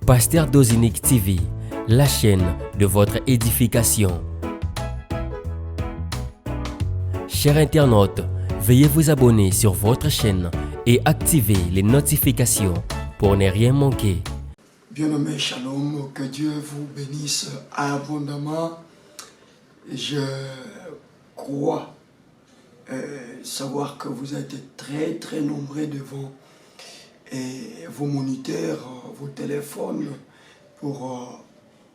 Pasteur Dozinique TV, la chaîne de votre édification. Chers internautes, veuillez vous abonner sur votre chaîne et activer les notifications pour ne rien manquer. Bien-aimés, shalom, que Dieu vous bénisse abondamment. Je crois savoir que vous êtes très nombreux devant vos moniteurs, vos téléphones pour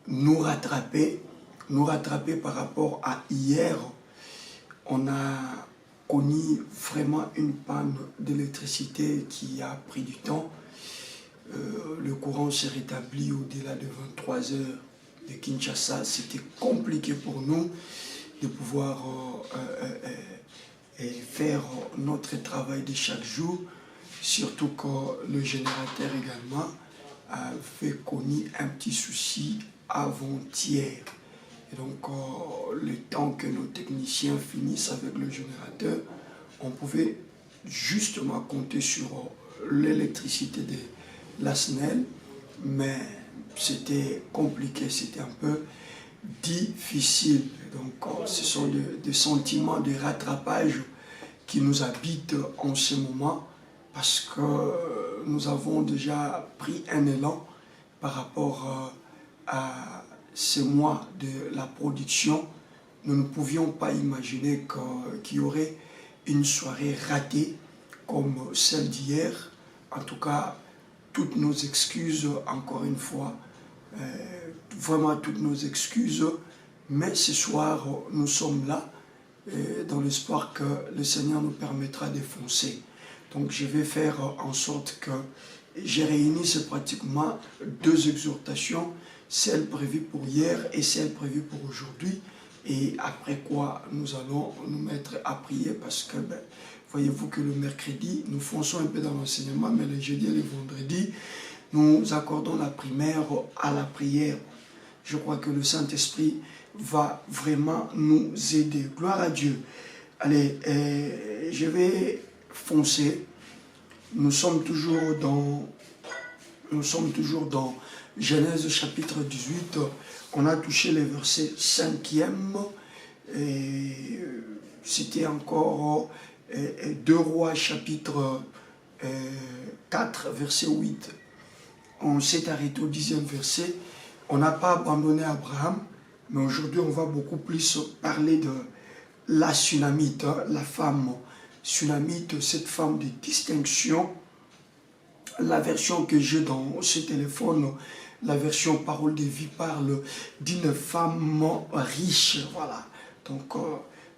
nous rattraper par rapport à hier. On a connu vraiment une panne d'électricité qui a pris du temps. Le courant s'est rétabli au-delà de 23 heures de Kinshasa. C'était compliqué pour nous de pouvoir faire notre travail de chaque jour, surtout que le générateur également avait connu un petit souci avant-hier. Et donc, le temps que nos techniciens finissent avec le générateur, on pouvait justement compter sur l'électricité de la SNEL, mais c'était compliqué, c'était un peu difficile. Donc, ce sont des sentiments de rattrapage qui nous habitent en ce moment, parce que nous avons déjà pris un élan par rapport à ce mois de la production. Nous ne pouvions pas imaginer qu'il y aurait une soirée ratée comme celle d'hier. En tout cas, toutes nos excuses, encore une fois, vraiment toutes nos excuses. Mais ce soir, nous sommes là dans l'espoir que le Seigneur nous permettra de foncer. Donc je vais faire en sorte que j'ai réuni pratiquement deux exhortations, celle prévue pour hier et celle prévue pour aujourd'hui. Et après quoi, nous allons nous mettre à prier parce que, voyez-vous que le mercredi, nous fonçons un peu dans l'enseignement, mais le jeudi et le vendredi, nous accordons la primaire à la prière. Je crois que le Saint-Esprit va vraiment nous aider. Gloire à Dieu. Allez, je vais foncer. Nous sommes toujours dans Genèse chapitre 18. On a touché les versets 5e. Et c'était encore 2 Rois chapitre 4 verset 8. On s'est arrêté au 10e verset. On n'a pas abandonné Abraham, mais aujourd'hui on va beaucoup plus parler de la Sunamite, la femme Sunamite, cette femme de distinction. La version que j'ai dans ce téléphone, la version Parole de vie, parle d'une femme riche. Voilà. Donc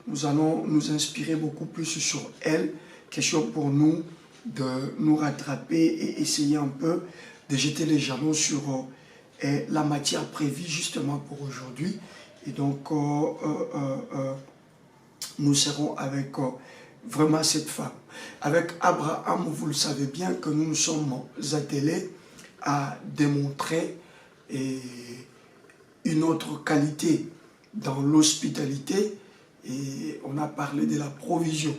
nous allons nous inspirer beaucoup plus sur elle. Question pour nous de nous rattraper et essayer un peu de jeter les jalons sur la matière prévue justement pour aujourd'hui. Et donc nous serons avec vraiment cette femme. Avec Abraham, vous le savez bien que nous nous sommes attelés à démontrer une autre qualité dans l'hospitalité, et on a parlé de la provision,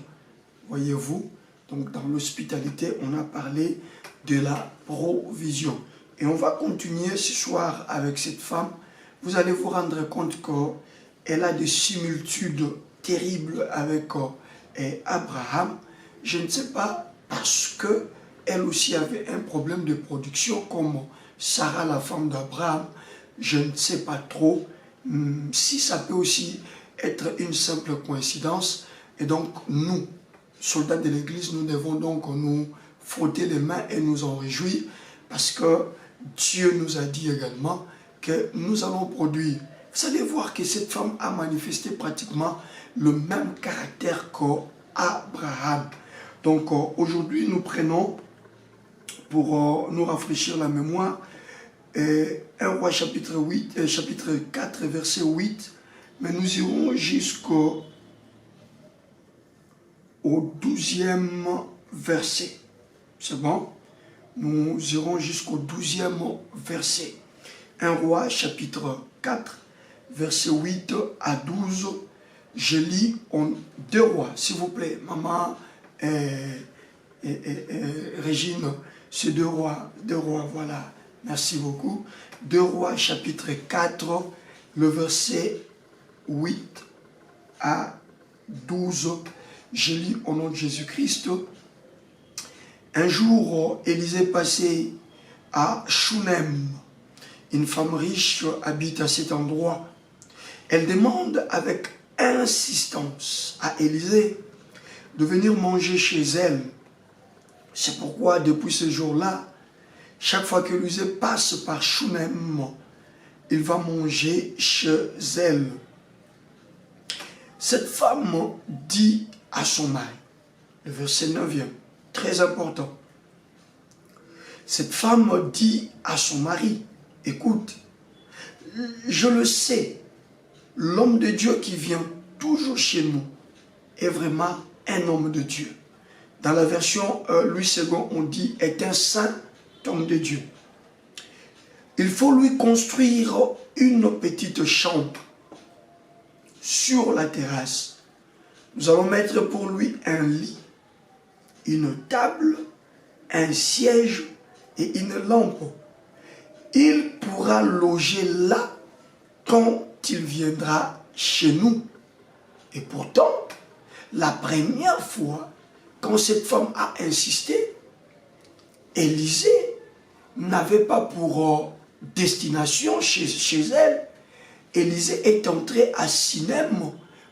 voyez-vous. Donc dans l'hospitalité, on a parlé de la provision. Et on va continuer ce soir avec cette femme. Vous allez vous rendre compte qu'elle a des similitudes terribles avec Abraham. Je ne sais pas, parce qu'elle aussi avait un problème de production comme Sarah, la femme d'Abraham. Je ne sais pas trop si ça peut aussi être une simple coïncidence. Et donc nous, soldats de l'Église, nous devons donc nous frotter les mains et nous en réjouir, parce que Dieu nous a dit également que nous allons produire. Vous allez voir que cette femme a manifesté pratiquement le même caractère qu'Abraham. Donc aujourd'hui, nous prenons, pour nous rafraîchir la mémoire, 1 Roi chapitre 4, verset 8, mais nous irons jusqu'au 12e verset. C'est bon? Nous irons jusqu'au 12e verset. 1 Roi chapitre 4, verset 8 à 12. Je lis en 2 Rois, s'il vous plaît. Maman Régine, c'est 2 Rois, voilà. Merci beaucoup. 2 Rois chapitre 4, le verset 8 à 12. Je lis au nom de Jésus-Christ. Un jour, Élisée passait à Shunem. Une femme riche habite à cet endroit. Elle demande avec insistance à Élisée de venir manger chez elle. C'est pourquoi, depuis ce jour-là, chaque fois que Élisée passe par Shunem, il va manger chez elle. Cette femme dit à son mari, le verset 9e, très important. Cette femme dit à son mari, écoute, je le sais, l'homme de Dieu qui vient toujours chez nous est vraiment un homme de Dieu. Dans la version Louis II, on dit est un saint homme de Dieu. Il faut lui construire une petite chambre sur la terrasse. Nous allons mettre pour lui un lit, une table, un siège et une lampe. Il pourra loger là quand il viendra chez nous. Et pourtant, la première fois, quand cette femme a insisté, Élisée n'avait pas pour destination chez elle. Élisée est entré à Sinem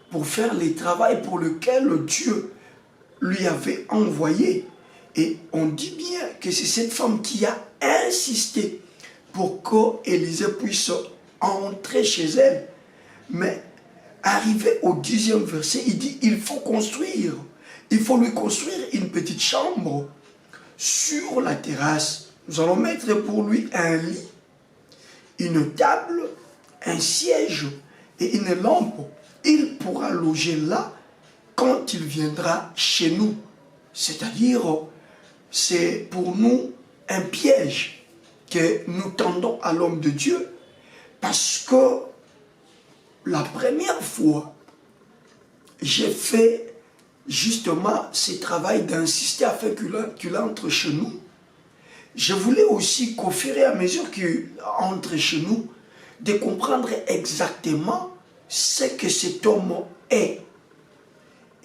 pour faire les travaux pour lesquels Dieu lui avait envoyé. Et on dit bien que c'est cette femme qui a insisté pour qu'Élisée puisse entrer chez elle. Mais arrivé au 10e verset, il dit il faut construire. Il faut lui construire une petite chambre sur la terrasse. Nous allons mettre pour lui un lit, une table, un siège et une lampe. Il pourra loger là quand il viendra chez nous. C'est-à-dire, c'est pour nous un piège que nous tendons à l'homme de Dieu parce que la première fois, j'ai fait justement ce travail d'insister afin qu'il entre chez nous. Je voulais aussi qu'au fur et à mesure qu'il entre chez nous, de comprendre exactement ce que cet homme est.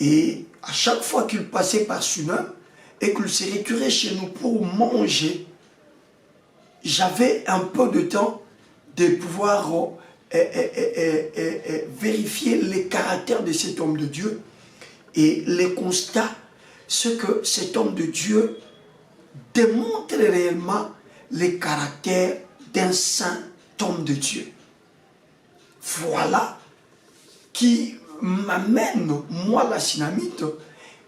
Et à chaque fois qu'il passait par Shunem et qu'il se retirait chez nous pour manger, j'avais un peu de temps de pouvoir vérifier les caractères de cet homme de Dieu. Et les constats, ce que cet homme de Dieu démontre réellement les caractères d'un saint homme de Dieu. Voilà qui m'amène, moi la Shinamite,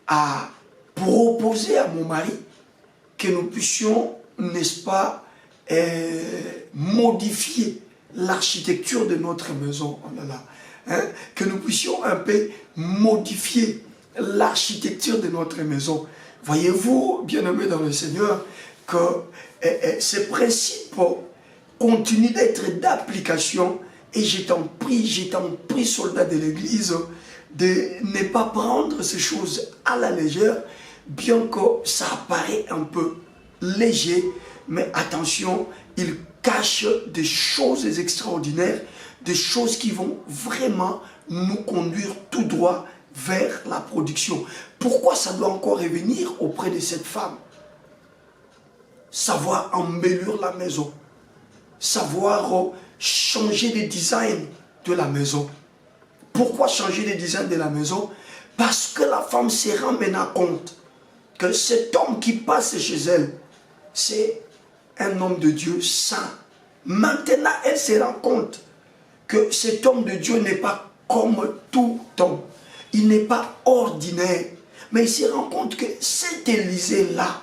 à proposer à mon mari que nous puissions, n'est-ce pas, modifier l'architecture de notre maison. Oh là là, hein, que nous puissions un peu modifier l'architecture de notre maison. Voyez-vous, bien-aimés dans le Seigneur, que ces principes continuent d'être d'application. Et je t'en prie, soldat de l'Église, de ne pas prendre ces choses à la légère, bien que ça apparaît un peu léger, mais attention, il cache des choses extraordinaires, des choses qui vont vraiment nous conduire tout droit vers la production. Pourquoi ça doit encore revenir auprès de cette femme? Savoir embellir la maison, savoir changer le design de la maison. Pourquoi changer le design de la maison? Parce que la femme se rend maintenant compte que cet homme qui passe chez elle, c'est un homme de Dieu saint. Maintenant, elle se rend compte que cet homme de Dieu n'est pas comme tout homme. Il n'est pas ordinaire. Mais il se rend compte que cet Élisée-là,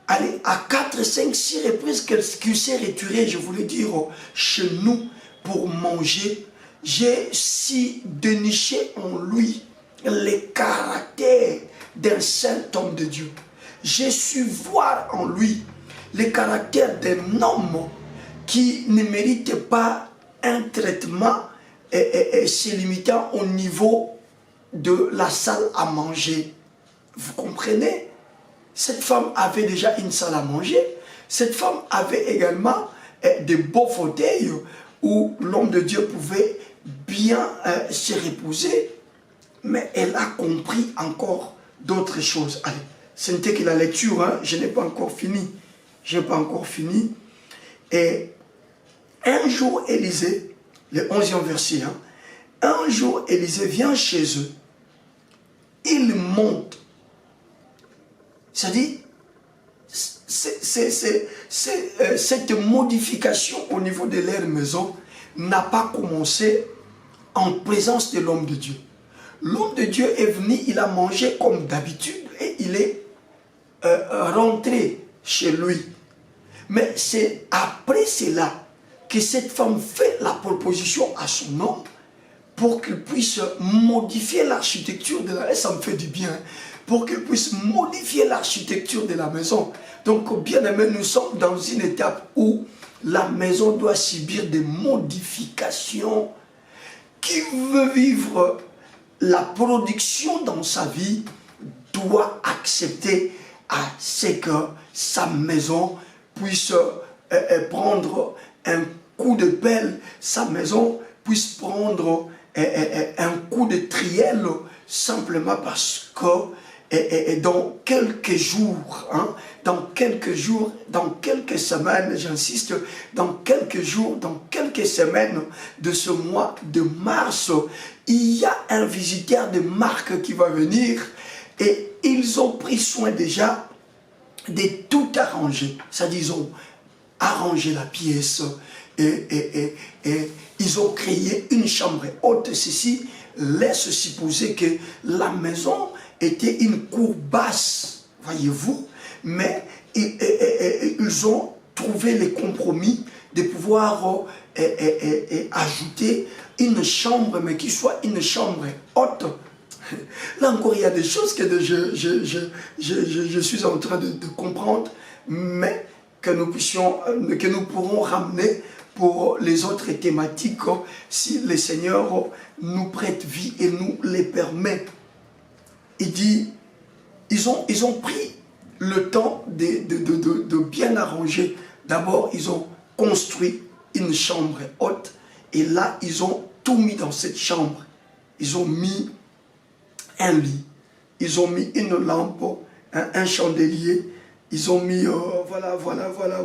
allez, à 4, 5, 6 reprises qu'il s'est retiré, je voulais dire, chez nous pour manger, j'ai si déniché en lui les caractères d'un saint homme de Dieu. J'ai su voir en lui les caractères d'un homme qui ne mérite pas un traitement se limitant au niveau de la salle à manger. Vous comprenez? Cette femme avait déjà une salle à manger, Cette femme avait également de beaux fauteuils où l'homme de Dieu pouvait bien se reposer, mais elle a compris encore d'autres choses. Allez, ce n'était que la lecture, hein? Je n'ai pas encore fini. Je n'ai pas encore fini. Et un jour, Élisée, le 11e verset, hein, un jour, Élisée vient chez eux. Il monte. C'est-à-dire, cette modification au niveau de leur maison n'a pas commencé en présence de l'homme de Dieu. L'homme de Dieu est venu, il a mangé comme d'habitude et il est rentré chez lui. Mais c'est après cela que cette femme fait la proposition à son homme pour qu'il puisse modifier l'architecture de la maison. Ça me fait du bien. Pour qu'il puisse modifier l'architecture de la maison. Donc, bien aimé, nous sommes dans une étape où la maison doit subir des modifications. Qui veut vivre la production dans sa vie doit accepter à ce que sa maison puisse prendre un coup de pelle, sa maison puisse prendre un coup de trielle, simplement parce que dans quelques jours, hein, dans quelques semaines, j'insiste, dans quelques jours, dans quelques semaines de ce mois de mars, il y a un visiteur de marque qui va venir et ils ont pris soin déjà de tout arranger. C'est-à-dire, ils ont arrangé la pièce et ils ont créé une chambre haute. Ceci laisse supposer que la maison était une cour basse, voyez-vous, mais ils ont trouvé le compromis de pouvoir ajouter une chambre, mais qui soit une chambre haute. Là encore, il y a des choses que je suis en train de comprendre, mais que nous pourrons ramener pour les autres thématiques si le Seigneur nous prête vie et nous les permet. Il dit, ils ont pris le temps de bien arranger. D'abord, ils ont construit une chambre haute et là, ils ont tout mis dans cette chambre. Ils ont mis un lit, ils ont mis une lampe, un chandelier, ils ont mis,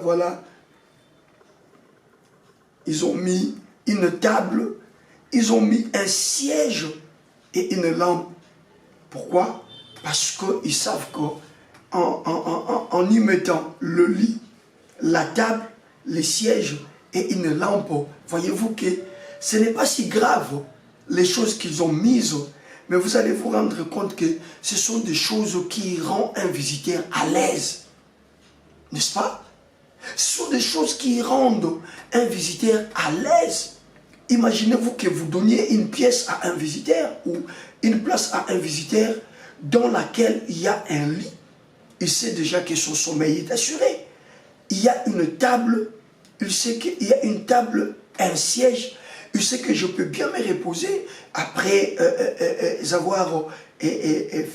voilà. Ils ont mis une table, ils ont mis un siège et une lampe. Pourquoi? Parce qu'ils savent qu'en y mettant le lit, la table, les sièges et une lampe, voyez-vous que ce n'est pas si grave les choses qu'ils ont mises, mais vous allez vous rendre compte que ce sont des choses qui rendent un visiteur à l'aise. N'est-ce pas? Ce sont des choses qui rendent un visiteur à l'aise. Imaginez-vous que vous donniez une pièce à un visiteur ou une place à un visiteur dans laquelle il y a un lit. Il sait déjà que son sommeil est assuré. Il y a une table, il sait qu'il y a une table, un siège. Il sait que je peux bien me reposer après avoir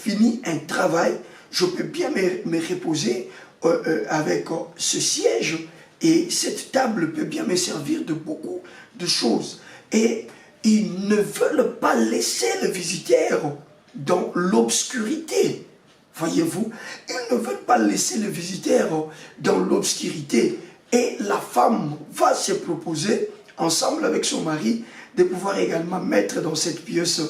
fini un travail. Je peux bien me reposer avec ce siège et cette table peut bien me servir de beaucoup de choses. Et ils ne veulent pas laisser le visiteur dans l'obscurité. Voyez-vous, ils ne veulent pas laisser le visiteur dans l'obscurité. Et la femme va se proposer, ensemble avec son mari, de pouvoir également mettre dans cette pièce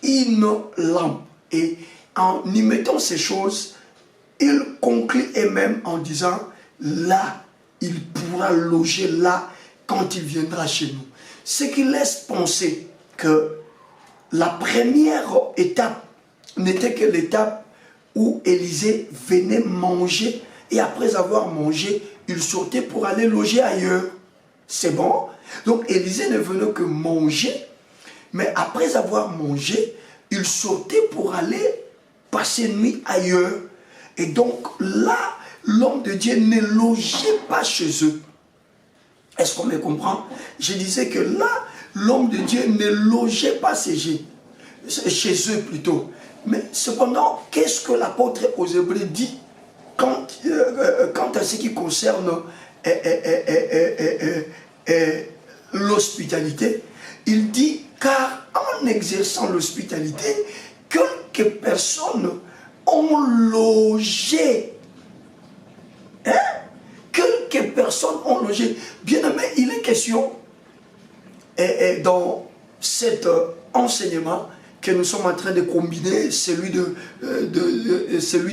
une lampe. Et en y mettant ces choses, il conclut elle-même en disant, là, il pourra loger là quand il viendra chez nous. Ce qui laisse penser que la première étape n'était que l'étape où Élisée venait manger et après avoir mangé, il sortait pour aller loger ailleurs. C'est bon? Donc Élisée ne venait que manger, mais après avoir mangé, il sortait pour aller passer nuit ailleurs. Et donc là, l'homme de Dieu ne logeait pas chez eux. Est-ce qu'on me comprend? Je disais que là, l'homme de Dieu ne logeait pas chez eux plutôt. Mais cependant, qu'est-ce que l'apôtre aux Hébreux dit? quant à ce qui concerne l'hospitalité, il dit, car en exerçant l'hospitalité, quelques personnes ont logé. Hein? Quelques personnes ont logé. Bien aimé, il est question, dans cet enseignement, que nous sommes en train de combiner, celui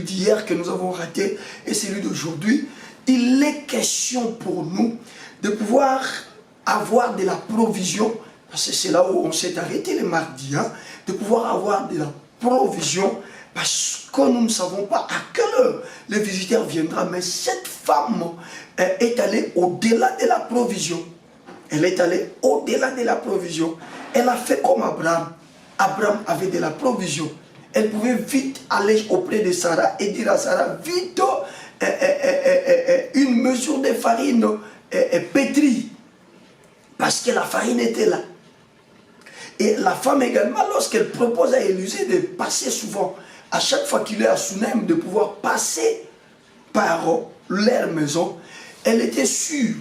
d'hier que nous avons raté et celui d'aujourd'hui, il est question pour nous de pouvoir avoir de la provision, parce que c'est là où on s'est arrêté le mardi, hein, de pouvoir avoir de la provision, parce que nous ne savons pas à quelle heure le visiteur viendra, mais cette femme est allée au-delà de la provision. Elle est allée au-delà de la provision. Elle a fait comme Abraham. Abraham avait de la provision. Elle pouvait vite aller auprès de Sarah et dire à Sarah, vite, une mesure de farine pétrie. Parce que la farine était là. Et la femme également, lorsqu'elle propose à Élisée de passer souvent, à chaque fois qu'il est à Sunem, de pouvoir passer par leur maison, elle était sûre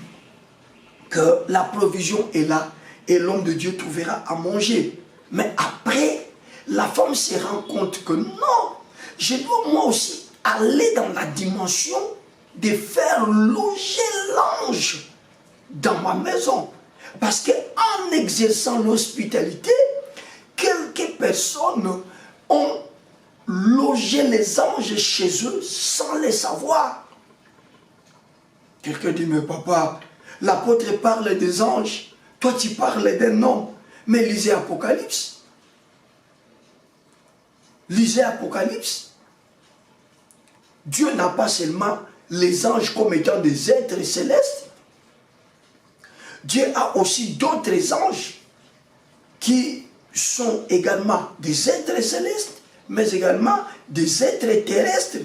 que la provision est là et l'homme de Dieu trouvera à manger. Mais après, la femme se rend compte que non, je dois moi aussi aller dans la dimension de faire loger l'ange dans ma maison. Parce qu'en exerçant l'hospitalité, quelques personnes ont logé les anges chez eux sans les savoir. Quelqu'un dit, mais papa, l'apôtre parle des anges, toi tu parles d'un homme. Mais lisez Apocalypse. Lisez Apocalypse. Dieu n'a pas seulement les anges comme étant des êtres célestes. Dieu a aussi d'autres anges qui sont également des êtres célestes, mais également des êtres terrestres.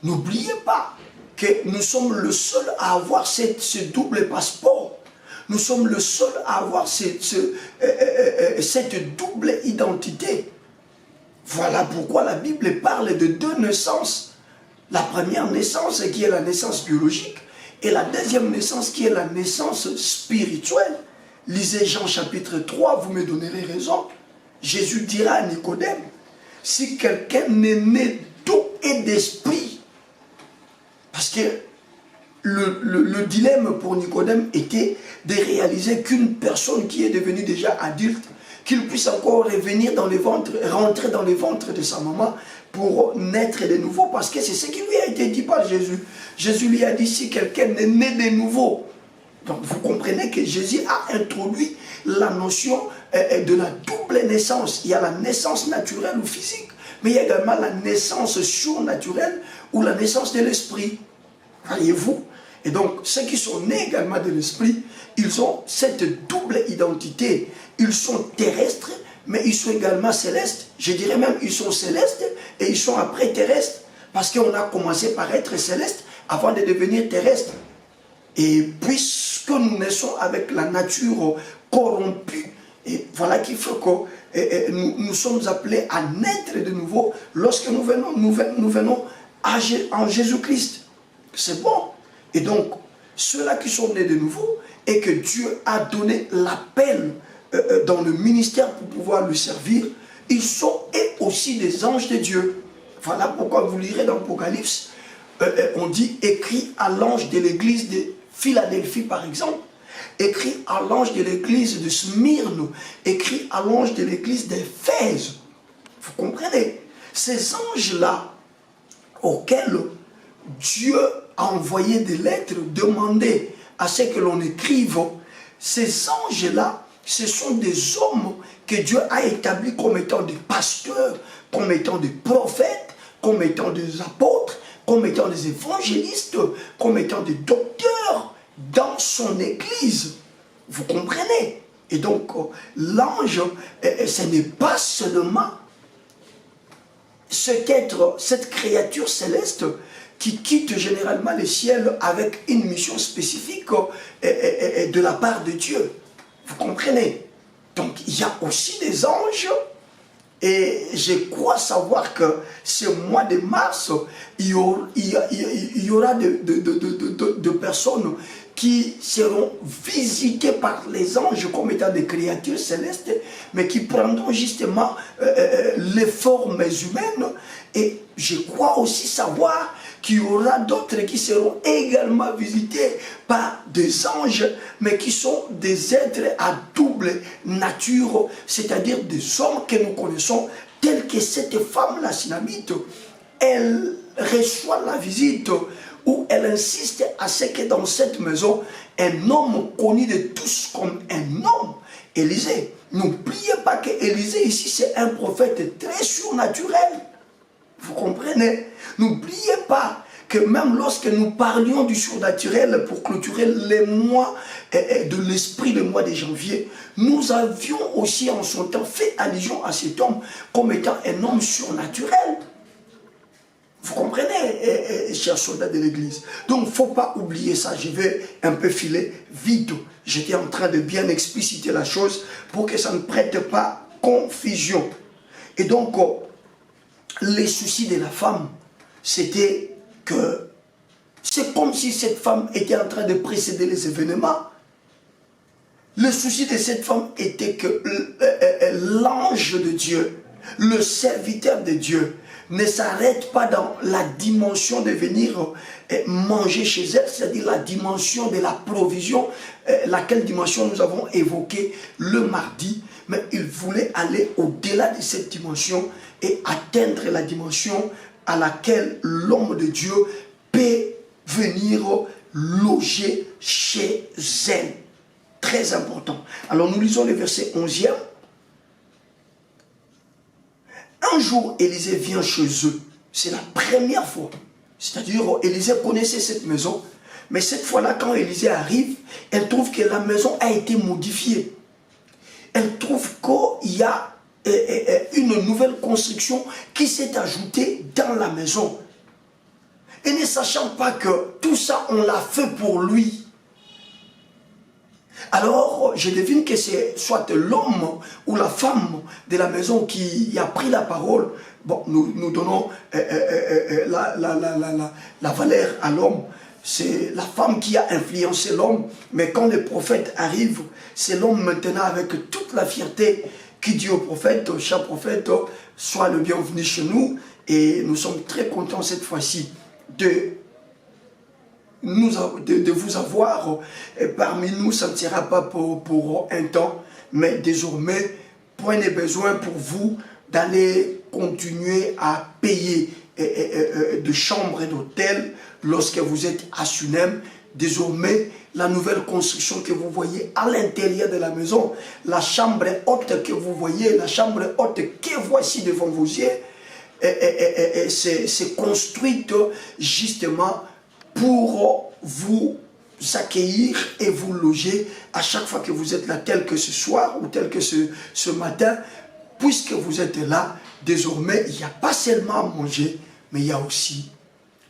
N'oubliez pas que nous sommes le seul à avoir ce double passeport. Nous sommes le seul à avoir cette double identité. Voilà pourquoi la Bible parle de deux naissances. La première naissance qui est la naissance biologique et la deuxième naissance qui est la naissance spirituelle. Lisez Jean chapitre 3, vous me donnerez raison. Jésus dira à Nicodème, si quelqu'un n'est né d'eau et d'esprit, parce que le dilemme pour Nicodème était de réaliser qu'une personne qui est devenue déjà adulte, qu'il puisse encore revenir dans le ventre, rentrer dans le ventre de sa maman pour naître de nouveau, parce que c'est ce qui lui a été dit par Jésus. Jésus lui a dit, si quelqu'un est né de nouveau. Donc vous comprenez que Jésus a introduit la notion de la double naissance. Il y a la naissance naturelle ou physique, mais il y a également la naissance surnaturelle ou la naissance de l'esprit. Voyez-vous? Et donc, ceux qui sont nés également de l'esprit, ils ont cette double identité. Ils sont terrestres, mais ils sont également célestes. Je dirais même, ils sont célestes et ils sont après terrestres. Parce qu'on a commencé par être céleste avant de devenir terrestre. Et puisque nous naissons avec la nature corrompue, et voilà qu'il faut que nous sommes appelés à naître de nouveau lorsque nous venons en Jésus-Christ. C'est bon. Et donc, ceux-là qui sont nés de nouveau et que Dieu a donné l'appel dans le ministère pour pouvoir lui servir, ils sont et aussi des anges de Dieu. Voilà pourquoi vous lirez dans l'Apocalypse, on dit écrit à l'ange de l'église de Philadelphie par exemple, écrit à l'ange de l'église de Smyrne, écrit à l'ange de l'église d'Éphèse. Vous comprenez? Ces anges-là auxquels Dieu a envoyé des lettres, demandé à ce que l'on écrive, ces anges-là, ce sont des hommes que Dieu a établis comme étant des pasteurs, comme étant des prophètes, comme étant des apôtres, comme étant des évangélistes, comme étant des docteurs dans son église. Vous comprenez? Et donc, l'ange, ce n'est pas seulement cet être, cette créature céleste qui quitte généralement le ciel avec une mission spécifique de la part de Dieu. Vous comprenez? Donc, il y a aussi des anges Et je crois savoir que ce mois de mars, il y aura de personnes qui seront visitées par les anges comme étant des créatures célestes, mais qui prendront justement les formes humaines. Et je crois aussi savoir qu'il y aura d'autres qui seront également visités par des anges, mais qui sont des êtres à double nature, c'est-à-dire des hommes que nous connaissons, tels que cette femme-là, Sinamite. Elle reçoit la visite où elle insiste à ce que dans cette maison, un homme connu de tous comme un homme, Élisée. N'oubliez pas que Élisée ici, c'est un prophète très surnaturel. Vous comprenez? N'oubliez pas que même lorsque nous parlions du surnaturel pour clôturer les mois de l'esprit, le mois de janvier, nous avions aussi en son temps fait allusion à cet homme comme étant un homme surnaturel. Vous comprenez, chers soldats de l'église? Donc, il ne faut pas oublier ça. Je vais un peu filer vite. J'étais en train de bien expliciter la chose pour que ça ne prête pas confusion. Et donc, les soucis de la femme, c'était que c'est comme si cette femme était en train de précéder les événements. Le souci de cette femme était que l'ange de Dieu, le serviteur de Dieu, ne s'arrête pas dans la dimension de venir manger chez elle, c'est-à-dire la dimension de la provision, laquelle dimension nous avons évoquée le mardi, mais il voulait aller au-delà de cette dimension et atteindre la dimension à laquelle l'homme de Dieu peut venir loger chez elle. Très important. Alors nous lisons le verset 11e. Un jour, Élisée vient chez eux. C'est la première fois. C'est-à-dire, Élisée connaissait cette maison. Mais cette fois-là, quand Élisée arrive, elle trouve que la maison a été modifiée. Elle trouve qu'il y a une nouvelle construction qui s'est ajoutée dans la maison. Et ne sachant pas que tout ça, on l'a fait pour lui. Alors, je devine que c'est soit l'homme ou la femme de la maison qui a pris la parole. Bon, nous donnons la valeur à l'homme. C'est la femme qui a influencé l'homme. Mais quand le prophète arrive, c'est l'homme maintenant avec toute la fierté qui dit au prophète, cher prophète, sois le bienvenu chez nous. Et nous sommes très contents cette fois-ci de vous avoir parmi nous. Ça ne sera pas pour un temps, mais désormais, prenez besoin pour vous d'aller continuer à payer de chambres et d'hôtels lorsque vous êtes à Sunem. Désormais, la nouvelle construction que vous voyez à l'intérieur de la maison, la chambre haute que vous voyez, la chambre haute que voici devant vos yeux, c'est construite justement pour vous accueillir et vous loger à chaque fois que vous êtes là, tel que ce soir ou tel que ce matin. Puisque vous êtes là, désormais, il n'y a pas seulement à manger, mais il y a aussi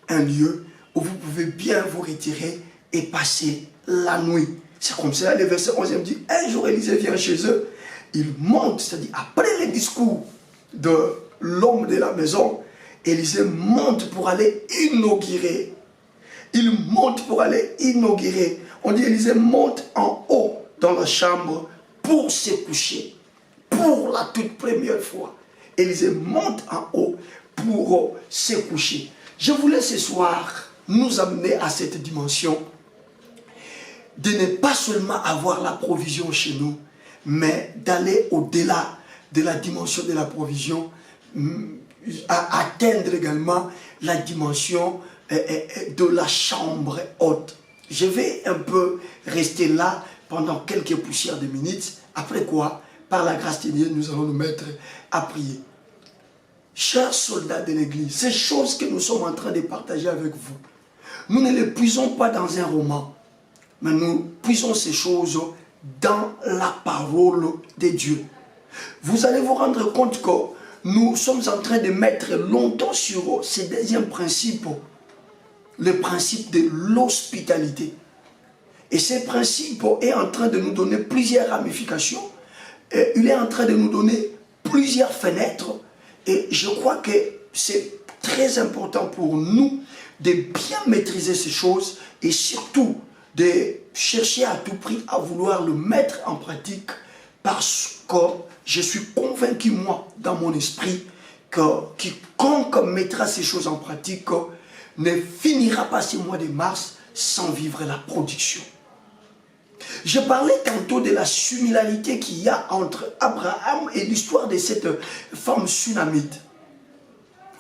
un lieu où vous pouvez bien vous retirer et passer la nuit. C'est comme ça, le verset 11 dit, un jour Élisée vient chez eux, il monte, c'est-à-dire après le discours de l'homme de la maison, Élisée monte pour aller inaugurer. Il monte pour aller inaugurer. On dit Élisée monte en haut dans la chambre pour se coucher. Pour la toute première fois. Élisée monte en haut pour se coucher. Je voulais ce soir nous amener à cette dimension de ne pas seulement avoir la provision chez nous, mais d'aller au-delà de la dimension de la provision, à atteindre également la dimension de la chambre haute. Je vais un peu rester là pendant quelques poussières de minutes, après quoi, par la grâce de Dieu, nous allons nous mettre à prier. Chers soldats de l'église, ces choses que nous sommes en train de partager avec vous, nous ne les puisons pas dans un roman, mais nous puisons ces choses dans la parole de Dieu. Vous allez vous rendre compte que nous sommes en train de mettre longtemps sur ce deuxième principe, le principe de l'hospitalité. Et ce principe est en train de nous donner plusieurs ramifications. Il est en train de nous donner plusieurs fenêtres et je crois que c'est très important pour nous de bien maîtriser ces choses et surtout de chercher à tout prix à vouloir le mettre en pratique parce que je suis convaincu, moi, dans mon esprit, que quiconque mettra ces choses en pratique ne finira pas ce mois de mars sans vivre la production. Je parlais tantôt de la similarité qu'il y a entre Abraham et l'histoire de cette femme sunamite.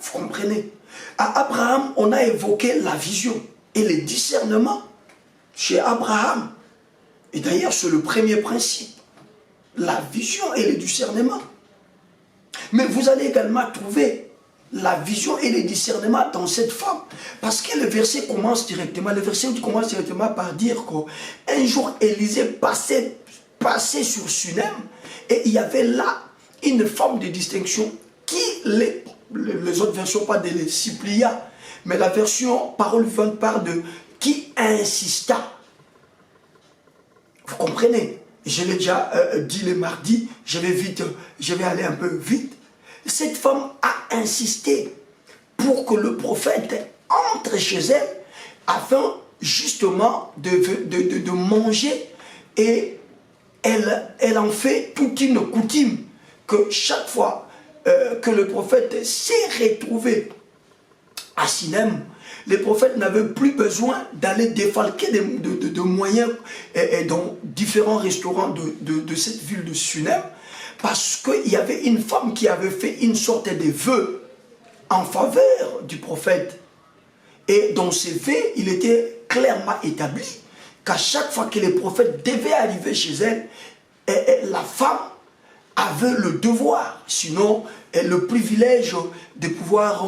Vous comprenez? À Abraham, on a évoqué la vision et le discernement chez Abraham. Et d'ailleurs, c'est le premier principe. La vision et le discernement. Mais vous allez également trouver la vision et le discernement dans cette femme. Parce que le verset commence directement. Le verset commence directement par dire qu'un jour, Élisée passait sur Sunem et il y avait là une femme de distinction qui, les autres versions parlent de les supplia, mais la version parole vivante parle de qui insista. Vous comprenez? Je l'ai déjà dit le mardi, je vais aller un peu vite. Cette femme a insisté pour que le prophète entre chez elle afin justement de manger et elle en fait toute une coutume que chaque fois que le prophète s'est retrouvé à Sinem, les prophètes n'avaient plus besoin d'aller défalquer de moyens dans différents restaurants de cette ville de Sunem, parce qu'il y avait une femme qui avait fait une sorte de vœu en faveur du prophète. Et dans ces vœux, il était clairement établi qu'à chaque fois que les prophètes devaient arriver chez elle, la femme avait le devoir, sinon le privilège de pouvoir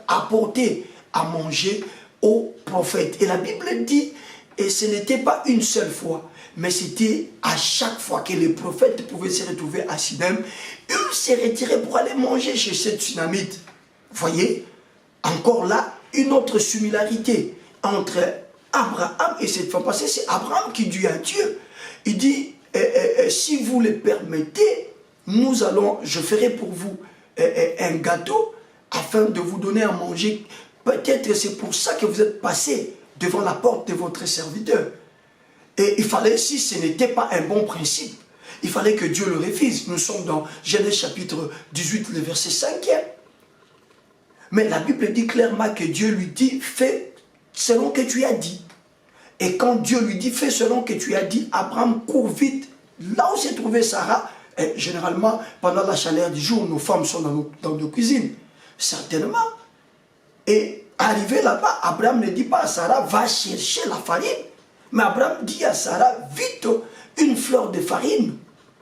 apporter à manger au prophète. Et la Bible dit, et ce n'était pas une seule fois, mais c'était à chaque fois que les prophètes pouvaient se retrouver à Sinem, ils se retiraient pour aller manger chez cette Sunamite. Voyez, encore là, une autre similarité entre Abraham et cette femme. Parce que c'est Abraham qui dit à Dieu, il dit, si vous le permettez, je ferai pour vous un gâteau afin de vous donner à manger. Peut-être c'est pour ça que vous êtes passé devant la porte de votre serviteur. Et il fallait, si ce n'était pas un bon principe, il fallait que Dieu le refuse. Nous sommes dans Genèse chapitre 18, le verset 5. Mais la Bible dit clairement que Dieu lui dit, fais selon que tu as dit. Et quand Dieu lui dit, fais selon que tu as dit, Abraham court vite. Là où s'est trouvée Sarah, et généralement, pendant la chaleur du jour, nos femmes sont dans nos cuisines. Certainement. Et arrivé là-bas, Abraham ne dit pas à Sarah, va chercher la farine. Mais Abraham dit à Sarah, vite une fleur de farine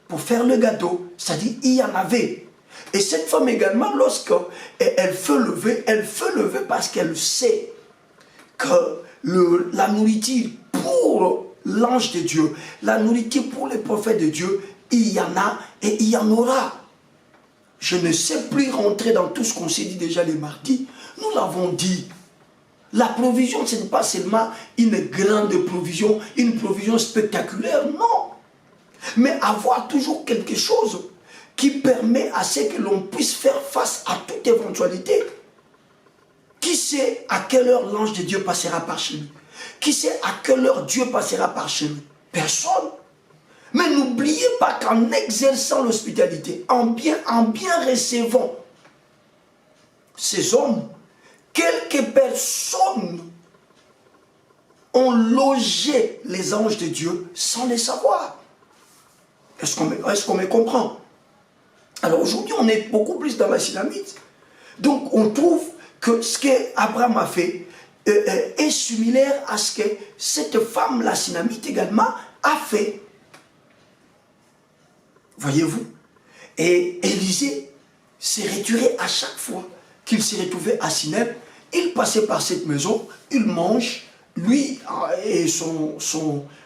pour faire le gâteau. C'est-à-dire, il y en avait. Et cette femme également, lorsqu'elle fait lever parce qu'elle sait que la nourriture pour l'ange de Dieu, la nourriture pour les prophètes de Dieu, il y en a et il y en aura. Je ne sais plus rentrer dans tout ce qu'on s'est dit déjà les mardis. Nous l'avons dit. La provision, ce n'est pas seulement une grande provision, une provision spectaculaire, non. Mais avoir toujours quelque chose qui permet à ce que l'on puisse faire face à toute éventualité. Qui sait à quelle heure l'ange de Dieu passera par chez lui? Qui sait à quelle heure Dieu passera par chez lui? Personne. Mais n'oubliez pas qu'en exerçant l'hospitalité, en bien recevant ces hommes, quelques personnes ont logé les anges de Dieu sans les savoir. Est-ce qu'on me comprend? Alors aujourd'hui, on est beaucoup plus dans la Sunamite. Donc on trouve que ce qu'Abraham a fait est similaire à ce que cette femme, la Sunamite également, a fait. Voyez-vous? Et Élisée s'est retiré à chaque fois qu'il s'est retrouvé à Sinem. Il passait par cette maison, il mange, lui et son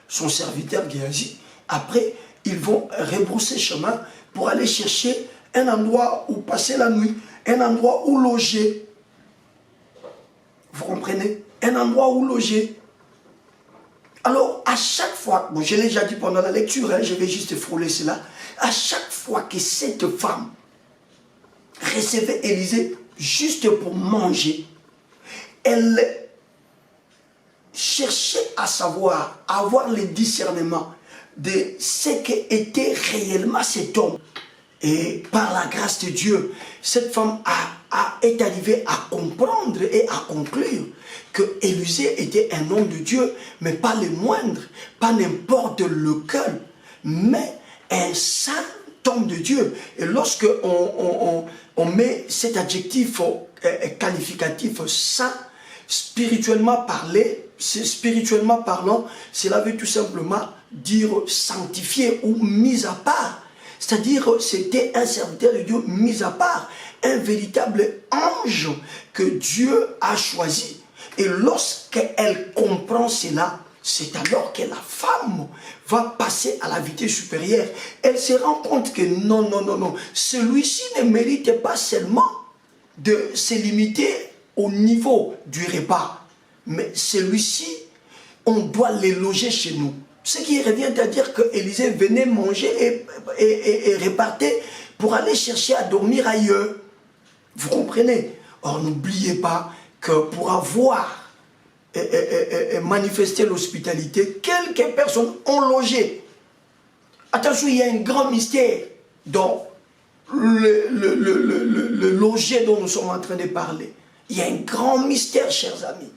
serviteur Géasi. Après, ils vont rebrousser chemin pour aller chercher un endroit où passer la nuit, un endroit où loger. Vous comprenez? Un endroit où loger. Alors, à chaque fois, bon, je l'ai déjà dit pendant la lecture, hein, je vais juste frôler cela, à chaque fois que cette femme recevait Élisée juste pour manger, elle cherchait à savoir, à avoir le discernement de ce qu'était réellement cet homme. Et par la grâce de Dieu, cette femme est arrivée à comprendre et à conclure que Élisée était un homme de Dieu, mais pas le moindre, pas n'importe lequel, mais un saint homme de Dieu. Et lorsque on met cet adjectif qualificatif saint, spirituellement parlant, cela veut tout simplement dire sanctifié ou mis à part. C'est-à-dire, c'était un serviteur de Dieu mis à part, un véritable ange que Dieu a choisi. Et lorsqu'elle comprend cela, c'est alors que la femme va passer à la vitesse supérieure. Elle se rend compte que non, celui-ci ne mérite pas seulement de se limiter au niveau du repas, mais celui-ci, on doit le loger chez nous. Ce qui revient à dire que Élisée venait manger et repartait pour aller chercher à dormir ailleurs. Vous comprenez? Or, n'oubliez pas que pour avoir manifesté l'hospitalité, quelques personnes ont logé. Attention, il y a un grand mystère dans le loger dont nous sommes en train de parler. Il y a un grand mystère, chers amis.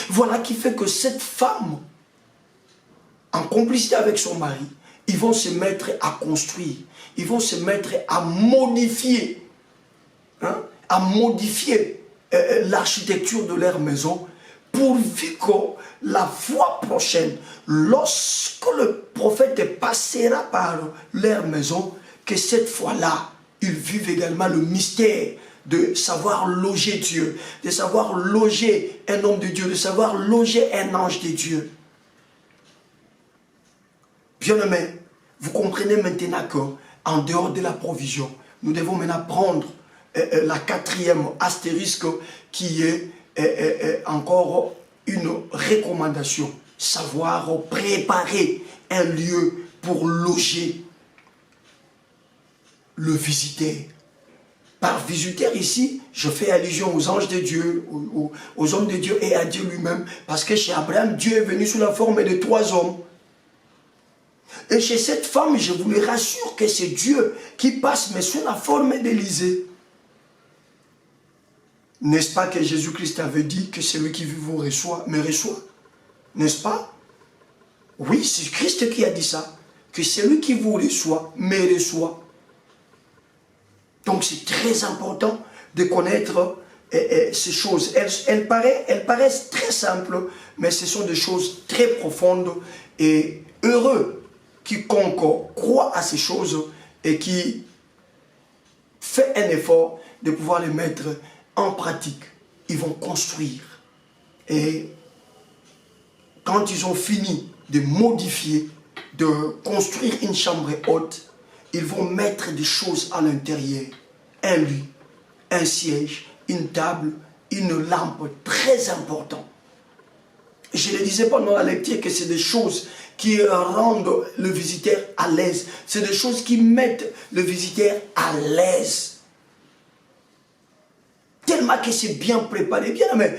Voilà qui fait que cette femme, en complicité avec son mari, ils vont se mettre à construire, ils vont se mettre à modifier, l'architecture de leur maison, pourvu que la fois prochaine, lorsque le prophète passera par leur maison, que cette fois-là, ils vivent également le mystère de savoir loger Dieu, de savoir loger un homme de Dieu, de savoir loger un ange de Dieu. Bien-aimés, vous comprenez maintenant qu'en dehors de la provision, nous devons maintenant prendre la quatrième astérisque qui est encore une recommandation. Savoir préparer un lieu pour loger le visiteur. Par visiteur ici, je fais allusion aux anges de Dieu, aux hommes de Dieu et à Dieu lui-même. Parce que chez Abraham, Dieu est venu sous la forme de 3 hommes. Et chez cette femme, je vous le rassure que c'est Dieu qui passe, mais sous la forme d'Élisée. N'est-ce pas que Jésus-Christ avait dit que celui qui vous reçoit, me reçoit? N'est-ce pas? Oui, c'est Christ qui a dit ça. Que celui qui vous reçoit, me reçoit. Donc c'est très important de connaître ces choses. Elles paraissent très simples, mais ce sont des choses très profondes et heureux quiconque croit à ces choses et qui fait un effort de pouvoir les mettre en pratique. Ils vont construire. Et quand ils ont fini de modifier, de construire une chambre haute, ils vont mettre des choses à l'intérieur. Un lit, un siège, une table, une lampe, très important. Je le disais pendant la lecture que c'est des choses qui rendent le visiteur à l'aise. C'est des choses qui mettent le visiteur à l'aise. Tellement que c'est bien préparé, bien, mais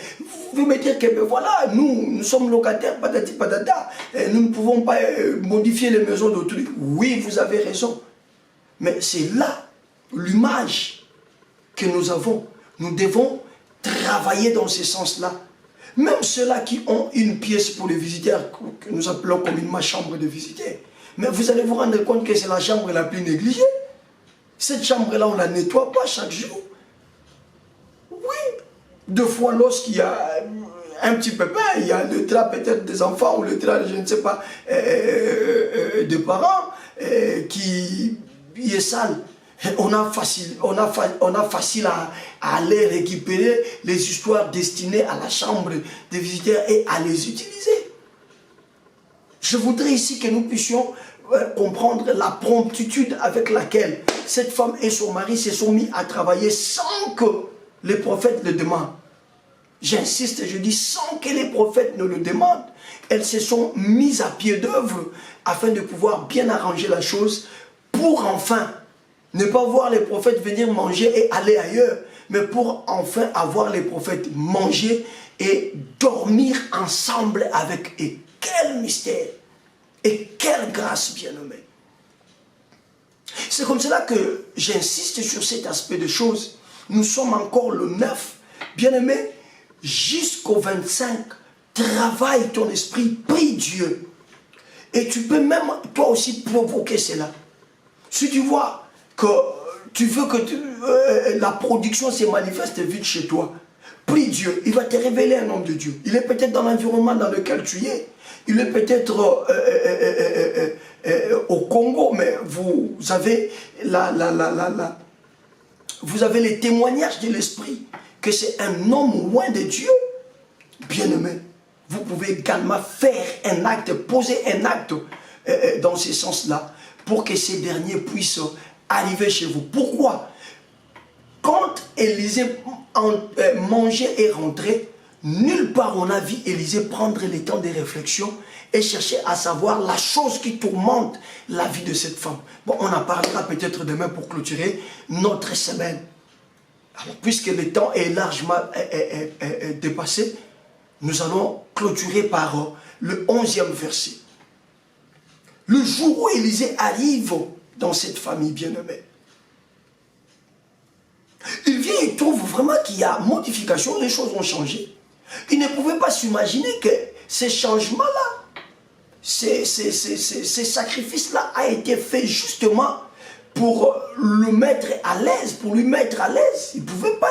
vous me dire que ben voilà, nous sommes locataires, patati patata, et nous ne pouvons pas modifier les maisons d'autrui. Oui, vous avez raison. Mais c'est là l'image que nous avons. Nous devons travailler dans ce sens-là. Même ceux-là qui ont une pièce pour les visiteurs, que nous appelons communément chambre de visiteurs. Mais vous allez vous rendre compte que c'est la chambre la plus négligée. Cette chambre-là, on ne la nettoie pas chaque jour. Oui, 2 fois lorsqu'il y a un petit pépin, il y a le drap peut-être des enfants ou le drap, je ne sais pas, des parents qui est sale. On a facile à aller récupérer les histoires destinées à la chambre des visiteurs et à les utiliser. Je voudrais ici que nous puissions comprendre la promptitude avec laquelle cette femme et son mari se sont mis à travailler sans que les prophètes le demandent. J'insiste, je dis sans que les prophètes ne le demandent. elles se sont mises à pied d'œuvre afin de pouvoir bien arranger la chose pour enfin ne pas voir les prophètes venir manger et aller ailleurs, mais pour enfin avoir les prophètes manger et dormir ensemble avec eux. Quel mystère et quelle grâce, bien-aimée. C'est comme cela que j'insiste sur cet aspect de choses. Nous sommes encore le 9. Bien-aimé, jusqu'au 25, travaille ton esprit, prie Dieu. Et tu peux même, toi aussi, provoquer cela. Si tu vois que tu veux que la production se manifeste vite chez toi, prie Dieu, il va te révéler un homme de Dieu. Il est peut-être dans l'environnement dans lequel tu es. Il est peut-être au Congo, mais vous avez vous avez les témoignages de l'esprit que c'est un homme loin de Dieu. Bien-aimé, vous pouvez également faire un acte, poser un acte dans ce sens-là pour que ces derniers puissent arriver chez vous. Pourquoi? Quand Élisée mangeait et rentrait, nulle part on a vu Élisée prendre le temps de réflexion et chercher à savoir la chose qui tourmente la vie de cette femme. Bon, on en parlera peut-être demain pour clôturer notre semaine. Alors, puisque le temps est largement dépassé, nous allons clôturer par le 11e verset. Le jour où Élisée arrive dans cette famille bien-aimée, il vient et trouve vraiment qu'il y a modification, les choses ont changé. Il ne pouvait pas s'imaginer que ces changements-là, ces sacrifices-là a été fait justement pour le mettre à l'aise, pour lui mettre à l'aise. Il ne pouvait pas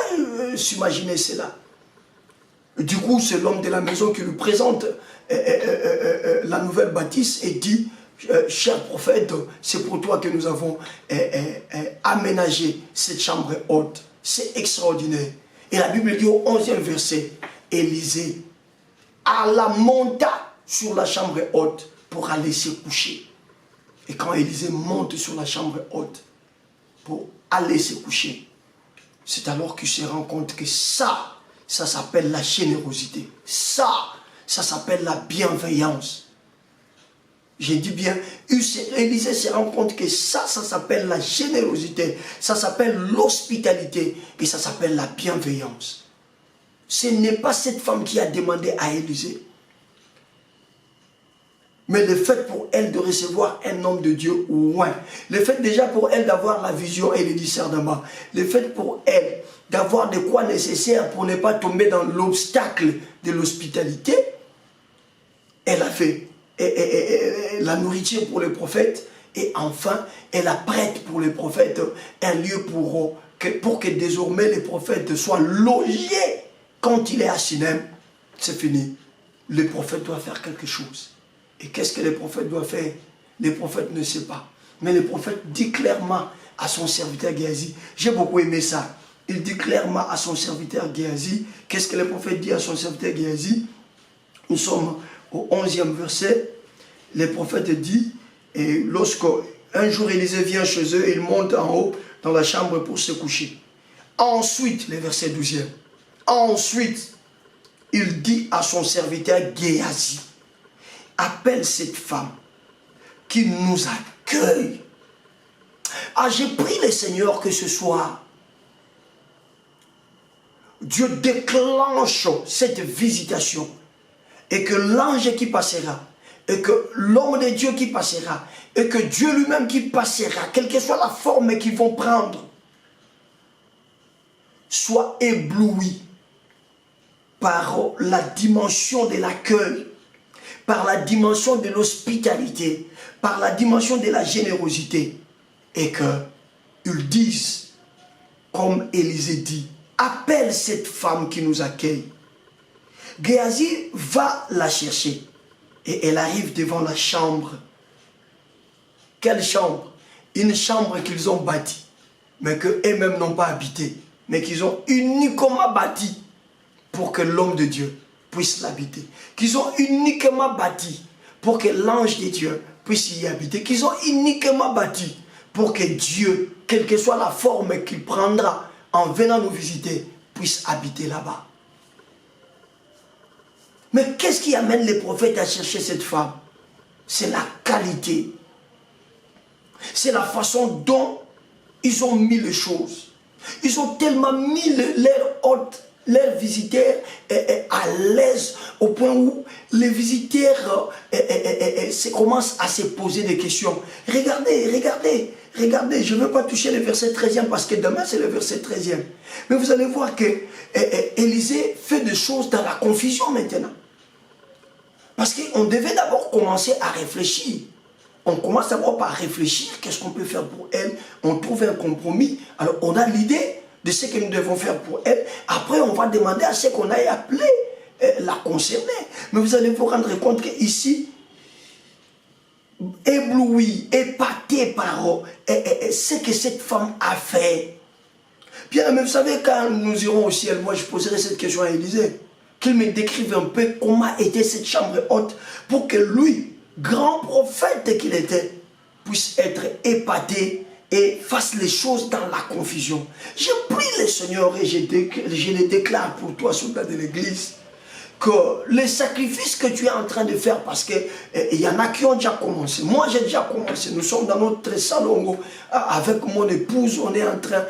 s'imaginer cela. Du coup, c'est l'homme de la maison qui lui présente la nouvelle bâtisse et dit, cher prophète, c'est pour toi que nous avons aménagé cette chambre haute. C'est extraordinaire. Et la Bible dit au 11e verset, Élisée alla monta sur la chambre haute pour aller se coucher. Et quand Élisée monte sur la chambre haute pour aller se coucher, c'est alors qu'il se rend compte que ça s'appelle la générosité. Ça s'appelle la bienveillance. J'ai dit bien, Élisée se rend compte que ça s'appelle la générosité, ça s'appelle l'hospitalité et ça s'appelle la bienveillance. Ce n'est pas cette femme qui a demandé à Élisée, mais le fait pour elle de recevoir un homme de Dieu loin, le fait déjà pour elle d'avoir la vision et le discernement, le fait pour elle d'avoir de quoi nécessaire pour ne pas tomber dans l'obstacle de l'hospitalité, elle a fait la nourriture pour les prophètes et enfin elle a prête pour les prophètes un lieu pour que désormais les prophètes soient logés. Quand il est à Sinem, c'est fini. Le prophète doit faire quelque chose. Et qu'est-ce que les prophètes doivent faire? Les prophètes ne savent pas. Mais le prophète dit clairement à son serviteur Géasi, j'ai beaucoup aimé ça. Il dit clairement à son serviteur Géasi, qu'est-ce que le prophète dit à son serviteur Géasi? Nous sommes au 11e verset. Le prophète dit, et lorsque un jour Élisée vient chez eux, il monte en haut dans la chambre pour se coucher. Ensuite, le verset 12e, ensuite, il dit à son serviteur Géasi, appelle cette femme qui nous accueille. Ah, j'ai prié le Seigneur que ce soir, Dieu déclenche cette visitation et que l'ange qui passera, et que l'homme de Dieu qui passera, et que Dieu lui-même qui passera, quelle que soit la forme qu'ils vont prendre, soit ébloui par la dimension de l'accueil, par la dimension de l'hospitalité, par la dimension de la générosité, et qu'ils disent, comme Élisée dit, appelle cette femme qui nous accueille. Géasi va la chercher et elle arrive devant la chambre. Quelle chambre? Une chambre qu'ils ont bâtie, mais qu'eux-mêmes n'ont pas habité, mais qu'ils ont uniquement bâti pour que l'homme de Dieu puisse l'habiter. Qu'ils ont uniquement bâti pour que l'ange de Dieu puisse y habiter. Qu'ils ont uniquement bâti pour que Dieu, quelle que soit la forme qu'il prendra en venant nous visiter, puisse habiter là-bas. Mais qu'est-ce qui amène les prophètes à chercher cette femme? C'est la qualité. C'est la façon dont ils ont mis les choses. Ils ont tellement mis leur hôte, leurs visiteurs à l'aise au point où les visiteurs commencent à se poser des questions. Regardez, je ne veux pas toucher le verset 13e parce que demain c'est le verset 13e. Mais vous allez voir que Élisée fait des choses dans la confusion maintenant. Parce qu'on devait d'abord commencer à réfléchir. On commence d'abord par réfléchir, qu'est-ce qu'on peut faire pour elle. On trouve un compromis. Alors on a l'idée de ce que nous devons faire pour elle. Après on va demander à ce qu'on aille appeler la concernée. Mais vous allez vous rendre compte qu'ici, ébloui, épaté par ce que cette femme a fait. Bien, mais vous savez, quand nous irons au ciel, moi je poserai cette question à Élisée, qu'il me décrive un peu comment était cette chambre haute pour que lui, grand prophète qu'il était, puisse être épaté et fasse les choses dans la confusion. Je prie le Seigneur et je le déclare pour toi, soldat de l'église, que les sacrifices que tu es en train de faire, parce qu'il y en a qui ont déjà commencé. Moi, j'ai déjà commencé. Nous sommes dans notre salon avec mon épouse. On est en train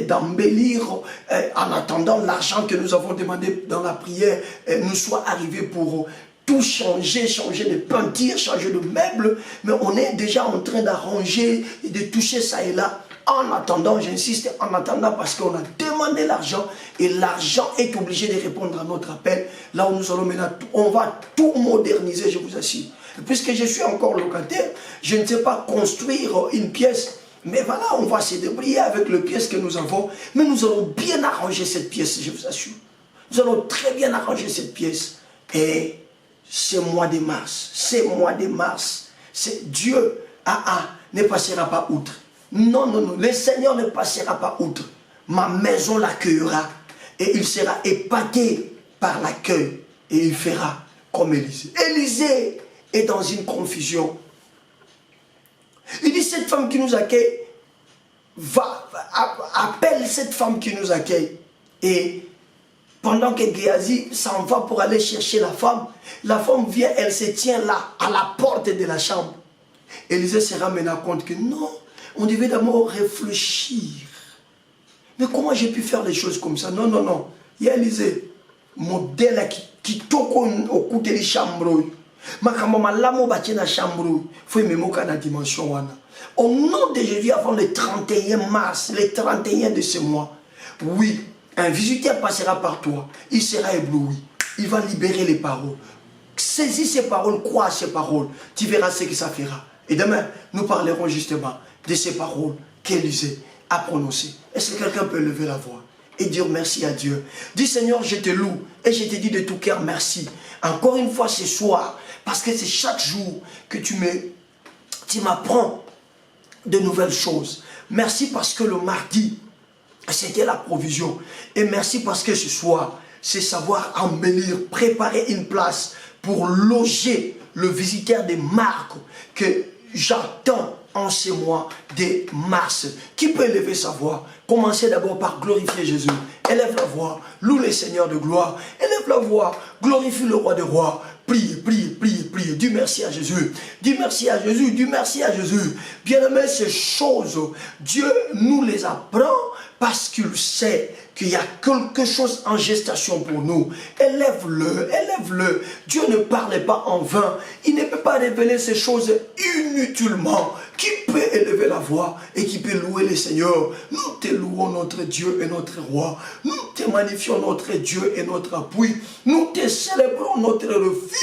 d'embellir en attendant l'argent que nous avons demandé dans la prière nous soit arrivé pour tout changer de peinture, changer de meubles. Mais on est déjà en train d'arranger et de toucher ça et là. En attendant, j'insiste, en attendant parce qu'on a demandé l'argent et l'argent est obligé de répondre à notre appel. Là où nous allons maintenant, on va tout moderniser, je vous assure. Et puisque je suis encore locataire, je ne sais pas construire une pièce, mais voilà, on va se débrouiller avec les pièces que nous avons. Mais nous allons bien arranger cette pièce, je vous assure. Nous allons très bien arranger cette pièce. Et ce mois de mars, Dieu ne passera pas outre. Non, le Seigneur ne passera pas outre. Ma maison l'accueillera et il sera épaté par l'accueil et il fera comme Élisée. Élisée est dans une confusion. Il dit, cette femme qui nous accueille, appelle cette femme qui nous accueille. Et pendant que Géasi s'en va pour aller chercher la femme vient, elle se tient là, à la porte de la chambre. Élisée se rend maintenant compte que non, on devait d'abord réfléchir. Mais comment j'ai pu faire les choses comme ça? Non. Il y a Élisée, modèle qui toque au côté de chambre. Ma lamo bâti na chambre. Faut aimer mon la dimension wana. Au nom de Jésus, avant le 31 mars, le 31 de ce mois, oui, un visiteur passera par toi. Il sera ébloui. Il va libérer les paroles. Saisis ces paroles, crois à ces paroles. Tu verras ce que ça fera. Et demain, nous parlerons justement de ces paroles qu'Élisée a prononcées. Est-ce que quelqu'un peut lever la voix et dire merci à Dieu? Dis, Seigneur, je te loue et je te dis de tout cœur merci. Encore une fois ce soir, parce que c'est chaque jour que tu m'apprends de nouvelles choses. Merci parce que le mardi, c'était la provision. Et merci parce que ce soir, c'est savoir embellir, préparer une place pour loger le visiteur de Marc que j'attends en ce mois de mars. Qui peut élever sa voix? Commencez d'abord par glorifier Jésus. Élève la voix, loue le Seigneur de gloire. Élève la voix, glorifie le roi des rois. Prie. Dis merci à Jésus. Dis merci à Jésus. Dis merci à Jésus. Bien-aimé, ces choses, Dieu nous les apprend parce qu'il sait qu'il y a quelque chose en gestation pour nous. Élève-le. Dieu ne parle pas en vain. Il ne peut pas révéler ces choses inutilement. Qui peut élever la voix et qui peut louer le Seigneur? Nous te louons, notre Dieu et notre roi. Nous te magnifions, notre Dieu et notre appui. Nous te célébrons, notre refuge.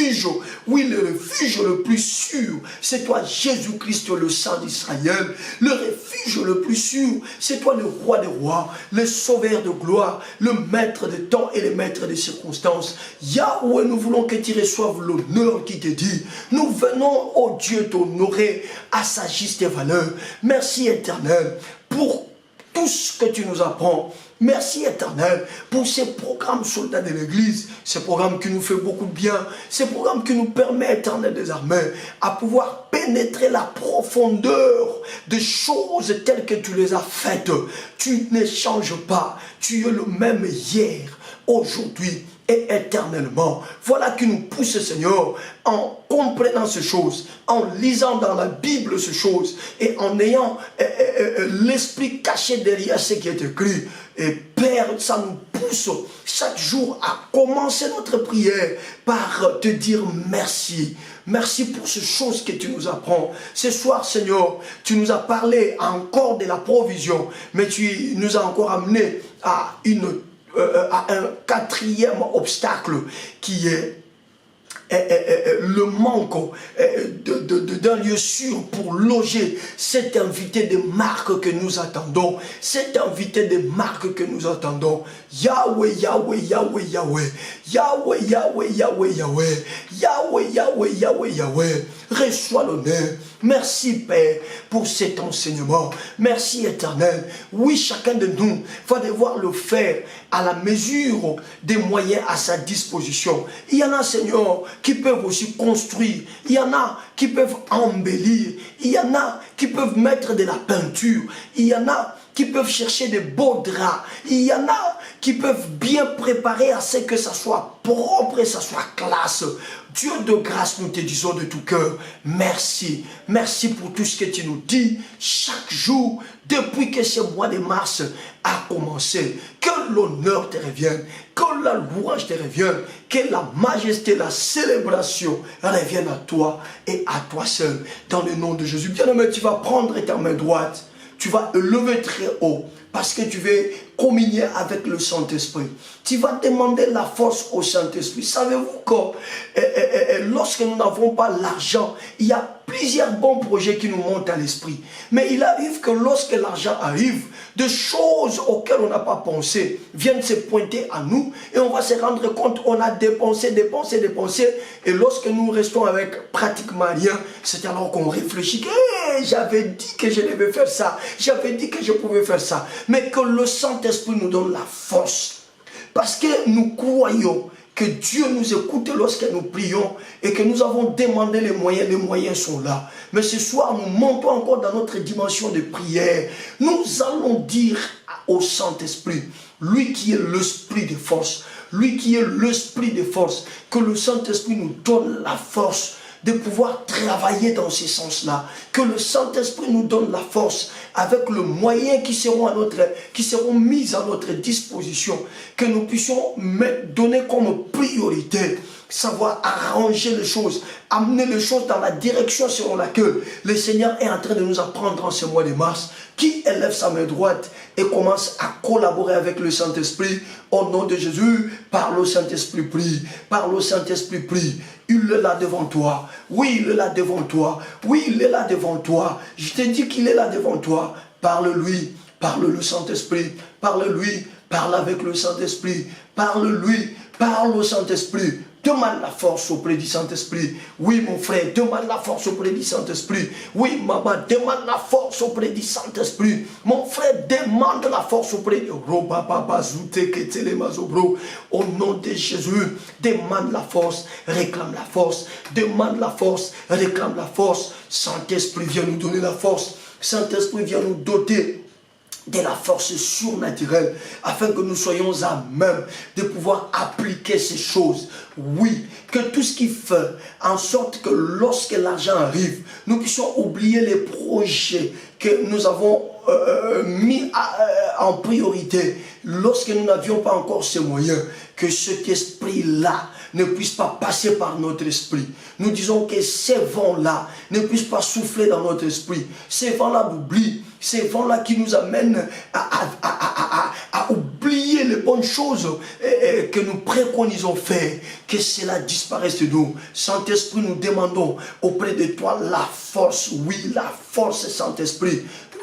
Oui, le refuge le plus sûr, c'est toi, Jésus-Christ, le Saint d'Israël. Le refuge le plus sûr, c'est toi, le roi des rois, le sauveur de gloire, le maître de temps et le maître des circonstances. Yahweh, nous voulons que tu reçoives l'honneur qui te dit. Nous venons, oh Dieu, t'honorer à sa juste valeur. Merci, Éternel, pour tout ce que tu nous apprends. Merci, Éternel, pour ces programmes soldats de l'Église, ces programmes qui nous font beaucoup de bien, ces programmes qui nous permettent, Éternel des armées, à pouvoir pénétrer la profondeur des choses telles que tu les as faites. Tu ne changes pas, tu es le même hier, aujourd'hui et éternellement. Voilà qui nous pousse, Seigneur, en comprenant ces choses, en lisant dans la Bible ces choses et en ayant l'esprit caché derrière ce qui est écrit. Et Père, ça nous pousse chaque jour à commencer notre prière par te dire merci. Merci pour ces choses que tu nous apprends. Ce soir, Seigneur, tu nous as parlé encore de la provision, mais tu nous as encore amené à un quatrième obstacle qui est le manque d'un lieu sûr pour loger cet invité de marque que nous attendons, cet invité de marque que nous attendons. Yahweh, Yahweh, Yahweh, Yahweh, Yahweh, Yahweh, Yahweh, Yahweh, Yahweh, Yahweh, Yahweh, Yahweh, reçois l'honneur. Merci Père pour cet enseignement. Merci Éternel. Oui, chacun de nous va devoir le faire à la mesure des moyens à sa disposition. Il y en a, Seigneur, qui peuvent aussi construire. Il y en a qui peuvent embellir. Il y en a qui peuvent mettre de la peinture. Il y en a qui peuvent chercher de beaux draps. Il y en a qui peuvent bien préparer à ce que ça soit propre et ça soit classe. Dieu de grâce, nous te disons de tout cœur, merci. Merci pour tout ce que tu nous dis chaque jour, depuis que ce mois de mars a commencé. Que l'honneur te revienne, que la louange te revienne, que la majesté, la célébration reviennent à toi et à toi seul. Dans le nom de Jésus. Bien-aimé, tu vas prendre ta main droite, tu vas lever très haut. Parce que tu veux communier avec le Saint-Esprit. Tu vas demander la force au Saint-Esprit. Savez-vous que lorsque nous n'avons pas l'argent, il y a plusieurs bons projets qui nous montent à l'esprit. Mais il arrive que lorsque l'argent arrive, des choses auxquelles on n'a pas pensé viennent se pointer à nous et on va se rendre compte qu'on a dépensé. Et lorsque nous restons avec pratiquement rien, c'est alors qu'on réfléchit que j'avais dit que je devais faire ça, j'avais dit que je pouvais faire ça. Mais que le Saint-Esprit nous donne la force. Parce que nous croyons que Dieu nous écoute lorsque nous prions et que nous avons demandé les moyens sont là. Mais ce soir, nous montons encore dans notre dimension de prière. Nous allons dire au Saint-Esprit, lui qui est l'esprit de force, lui qui est l'esprit de force, que le Saint-Esprit nous donne la force de pouvoir travailler dans ce sens-là. Que le Saint-Esprit nous donne la force avec le moyen qui seront mis à notre disposition. Que nous puissions donner comme priorité, savoir arranger les choses, amener les choses dans la direction selon laquelle le Seigneur est en train de nous apprendre en ce mois de mars. Qui élève sa main droite et commence à collaborer avec le Saint-Esprit au nom de Jésus, parle au Saint-Esprit, prie, parle au Saint-Esprit, prie. Il est là devant toi. Oui, il est là devant toi. Oui, il est là devant toi. Je te dis qu'il est là devant toi. Parle-lui, parle le Saint-Esprit, parle-lui, parle avec le Saint-Esprit, parle-lui, parle au Saint-Esprit. Demande la force auprès du Saint-Esprit. Oui, mon frère, demande la force auprès du Saint-Esprit. Oui, maman, demande la force auprès du Saint-Esprit. Mon frère, demande la force auprès de au nom de Jésus, demande la force, réclame la force. Demande la force, réclame la force. Saint-Esprit, viens nous donner la force. Saint-Esprit, viens nous doter de la force surnaturelle, afin que nous soyons à même de pouvoir appliquer ces choses. Oui, que tout ce qui fait en sorte que lorsque l'argent arrive, nous puissions oublier les projets que nous avons mis en priorité lorsque nous n'avions pas encore ces moyens, que cet esprit-là ne puisse pas passer par notre esprit. Nous disons que ces vents-là ne puissent pas souffler dans notre esprit. Ces vents-là d'oubli, ces vents-là qui nous amènent à oublier les bonnes choses que nous préconisons faire, que cela disparaisse de nous. Saint-Esprit, nous demandons auprès de toi la force, oui, la force, Saint-Esprit.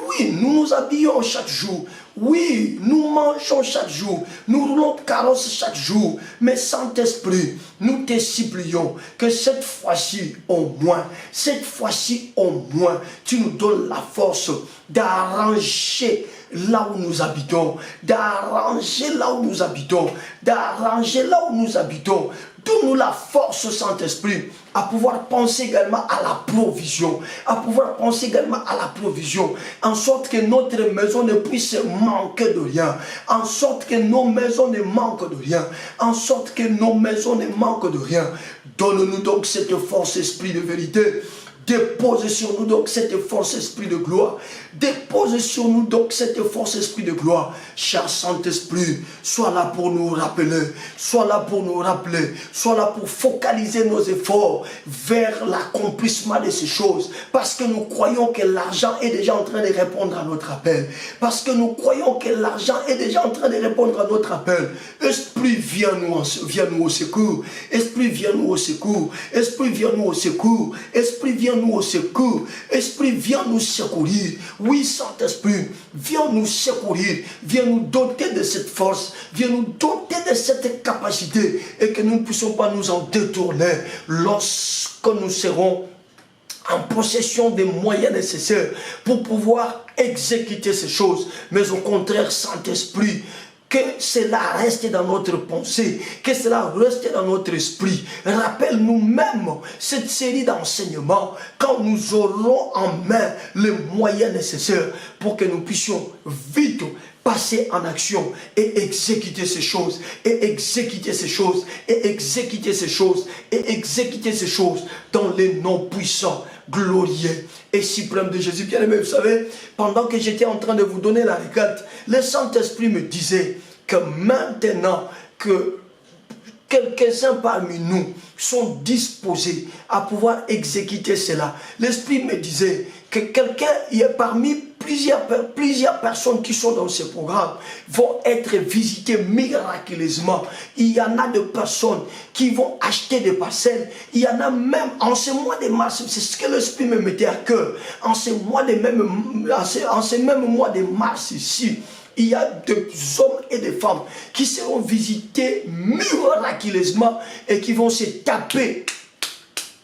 Oui, nous nous habillons chaque jour. Oui, nous mangeons chaque jour. Nous roulons carrosse chaque jour. Mais Saint-Esprit, nous te supplions que cette fois-ci au moins, tu nous donnes la force d'arranger là où nous habitons, Donne-nous la force, Saint-Esprit, à pouvoir penser également à la provision, à pouvoir penser également à la provision, en sorte que notre maison ne puisse manquer de rien, en sorte que nos maisons ne manquent de rien, en sorte que nos maisons ne manquent de rien. Donne-nous donc cette force, esprit de vérité. Dépose sur nous donc cette force, esprit de gloire. Dépose sur nous donc cette force, esprit de gloire. Cher Saint-Esprit, sois là pour nous rappeler, sois là pour nous rappeler, sois là pour focaliser nos efforts vers l'accomplissement de ces choses. Parce que nous croyons que l'argent est déjà en train de répondre à notre appel. Parce que nous croyons que l'argent est déjà en train de répondre à notre appel. Esprit, viens-nous au secours. Esprit, viens-nous au secours. Esprit, viens-nous au secours. Esprit, viens-nous au secours. Esprit, viens nous secourir. Oui, Saint-Esprit, viens nous secourir. Viens nous doter de cette force. Viens nous doter de cette capacité. Et que nous ne puissions pas nous en détourner lorsque nous serons en possession des moyens nécessaires pour pouvoir exécuter ces choses. Mais au contraire, Saint-Esprit, que cela reste dans notre pensée, que cela reste dans notre esprit. Rappelle-nous même cette série d'enseignements quand nous aurons en main les moyens nécessaires pour que nous puissions vite passer en action et exécuter ces choses, et exécuter ces choses, et exécuter ces choses, et exécuter ces choses dans les noms puissants, glorieux et suprêmes de Jésus. Bien-aimé, vous savez, pendant que j'étais en train de vous donner la recette, le Saint-Esprit me disait que maintenant que quelques-uns parmi nous sont disposés à pouvoir exécuter cela, l'Esprit me disait que quelqu'un, il y a parmi plusieurs personnes qui sont dans ce programme, vont être visitées miraculeusement. Il y en a de personnes qui vont acheter des parcelles. Il y en a même en ce mois de mars, c'est ce que l'Esprit me mettait à cœur, en ce même mois de mars ici, il y a des hommes et des femmes qui seront visités miraculeusement et qui vont se taper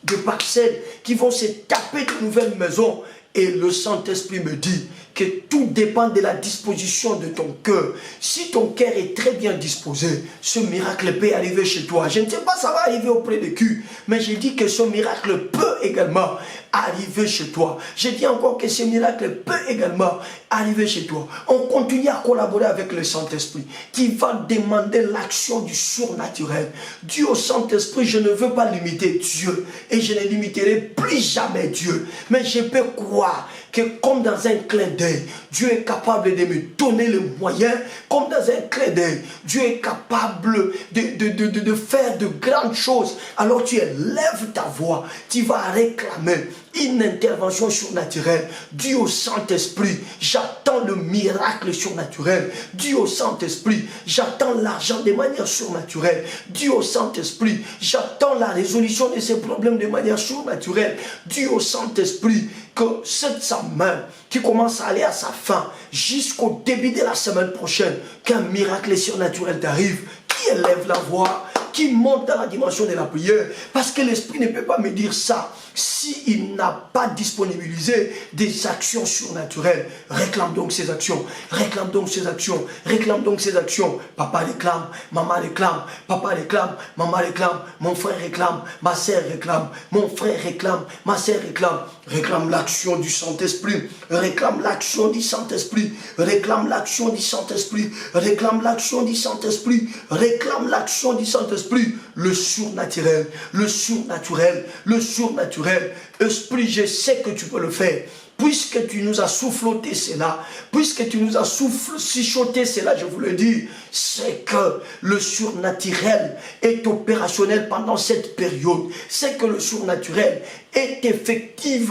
de parcelles, qui vont se taper de nouvelles maisons. Et le Saint-Esprit me dit que tout dépend de la disposition de ton cœur. Si ton cœur est très bien disposé, ce miracle peut arriver chez toi. Je ne sais pas ça va arriver auprès de qui, mais je dis que ce miracle peut également arriver chez toi. Je dis encore que ce miracle peut également arriver chez toi. On continue à collaborer avec le Saint-Esprit qui va demander l'action du surnaturel. Dieu au Saint-Esprit, je ne veux pas limiter Dieu et je ne limiterai plus jamais Dieu. Mais je peux croire que comme dans un clin d'œil, Dieu est capable de me donner le moyen, comme dans un clin d'œil, Dieu est capable de faire de grandes choses. Alors tu élèves ta voix, tu vas réclamer une intervention surnaturelle. Dieu au Saint-Esprit, j'attends le miracle surnaturel. Dieu au Saint-Esprit, j'attends l'argent de manière surnaturelle. Dieu au Saint-Esprit, j'attends la résolution de ces problèmes de manière surnaturelle. Dieu au Saint-Esprit, que cette semaine qui commence à aller à sa fin, jusqu'au début de la semaine prochaine, qu'un miracle surnaturel t'arrive, qui élève la voix, qui monte dans la dimension de la prière, parce que l'Esprit ne peut pas me dire ça s'il n'a pas disponibilisé des actions surnaturelles. Réclame donc ces actions, réclame donc ces actions, réclame donc ces actions. Papa réclame, maman réclame, papa réclame, maman réclame, mon frère réclame, ma sœur réclame, mon frère réclame, ma sœur réclame. Réclame l'action du Saint-Esprit, réclame l'action du Saint-Esprit, réclame l'action du Saint-Esprit, réclame l'action du Saint-Esprit, réclame l'action du Saint-Esprit, le surnaturel, le surnaturel, le surnaturel. Esprit, je sais que tu peux le faire. Puisque tu nous as souffloté cela, puisque tu nous as chuchoté cela, je vous le dis, c'est que le surnaturel est opérationnel pendant cette période. C'est que le surnaturel est effectif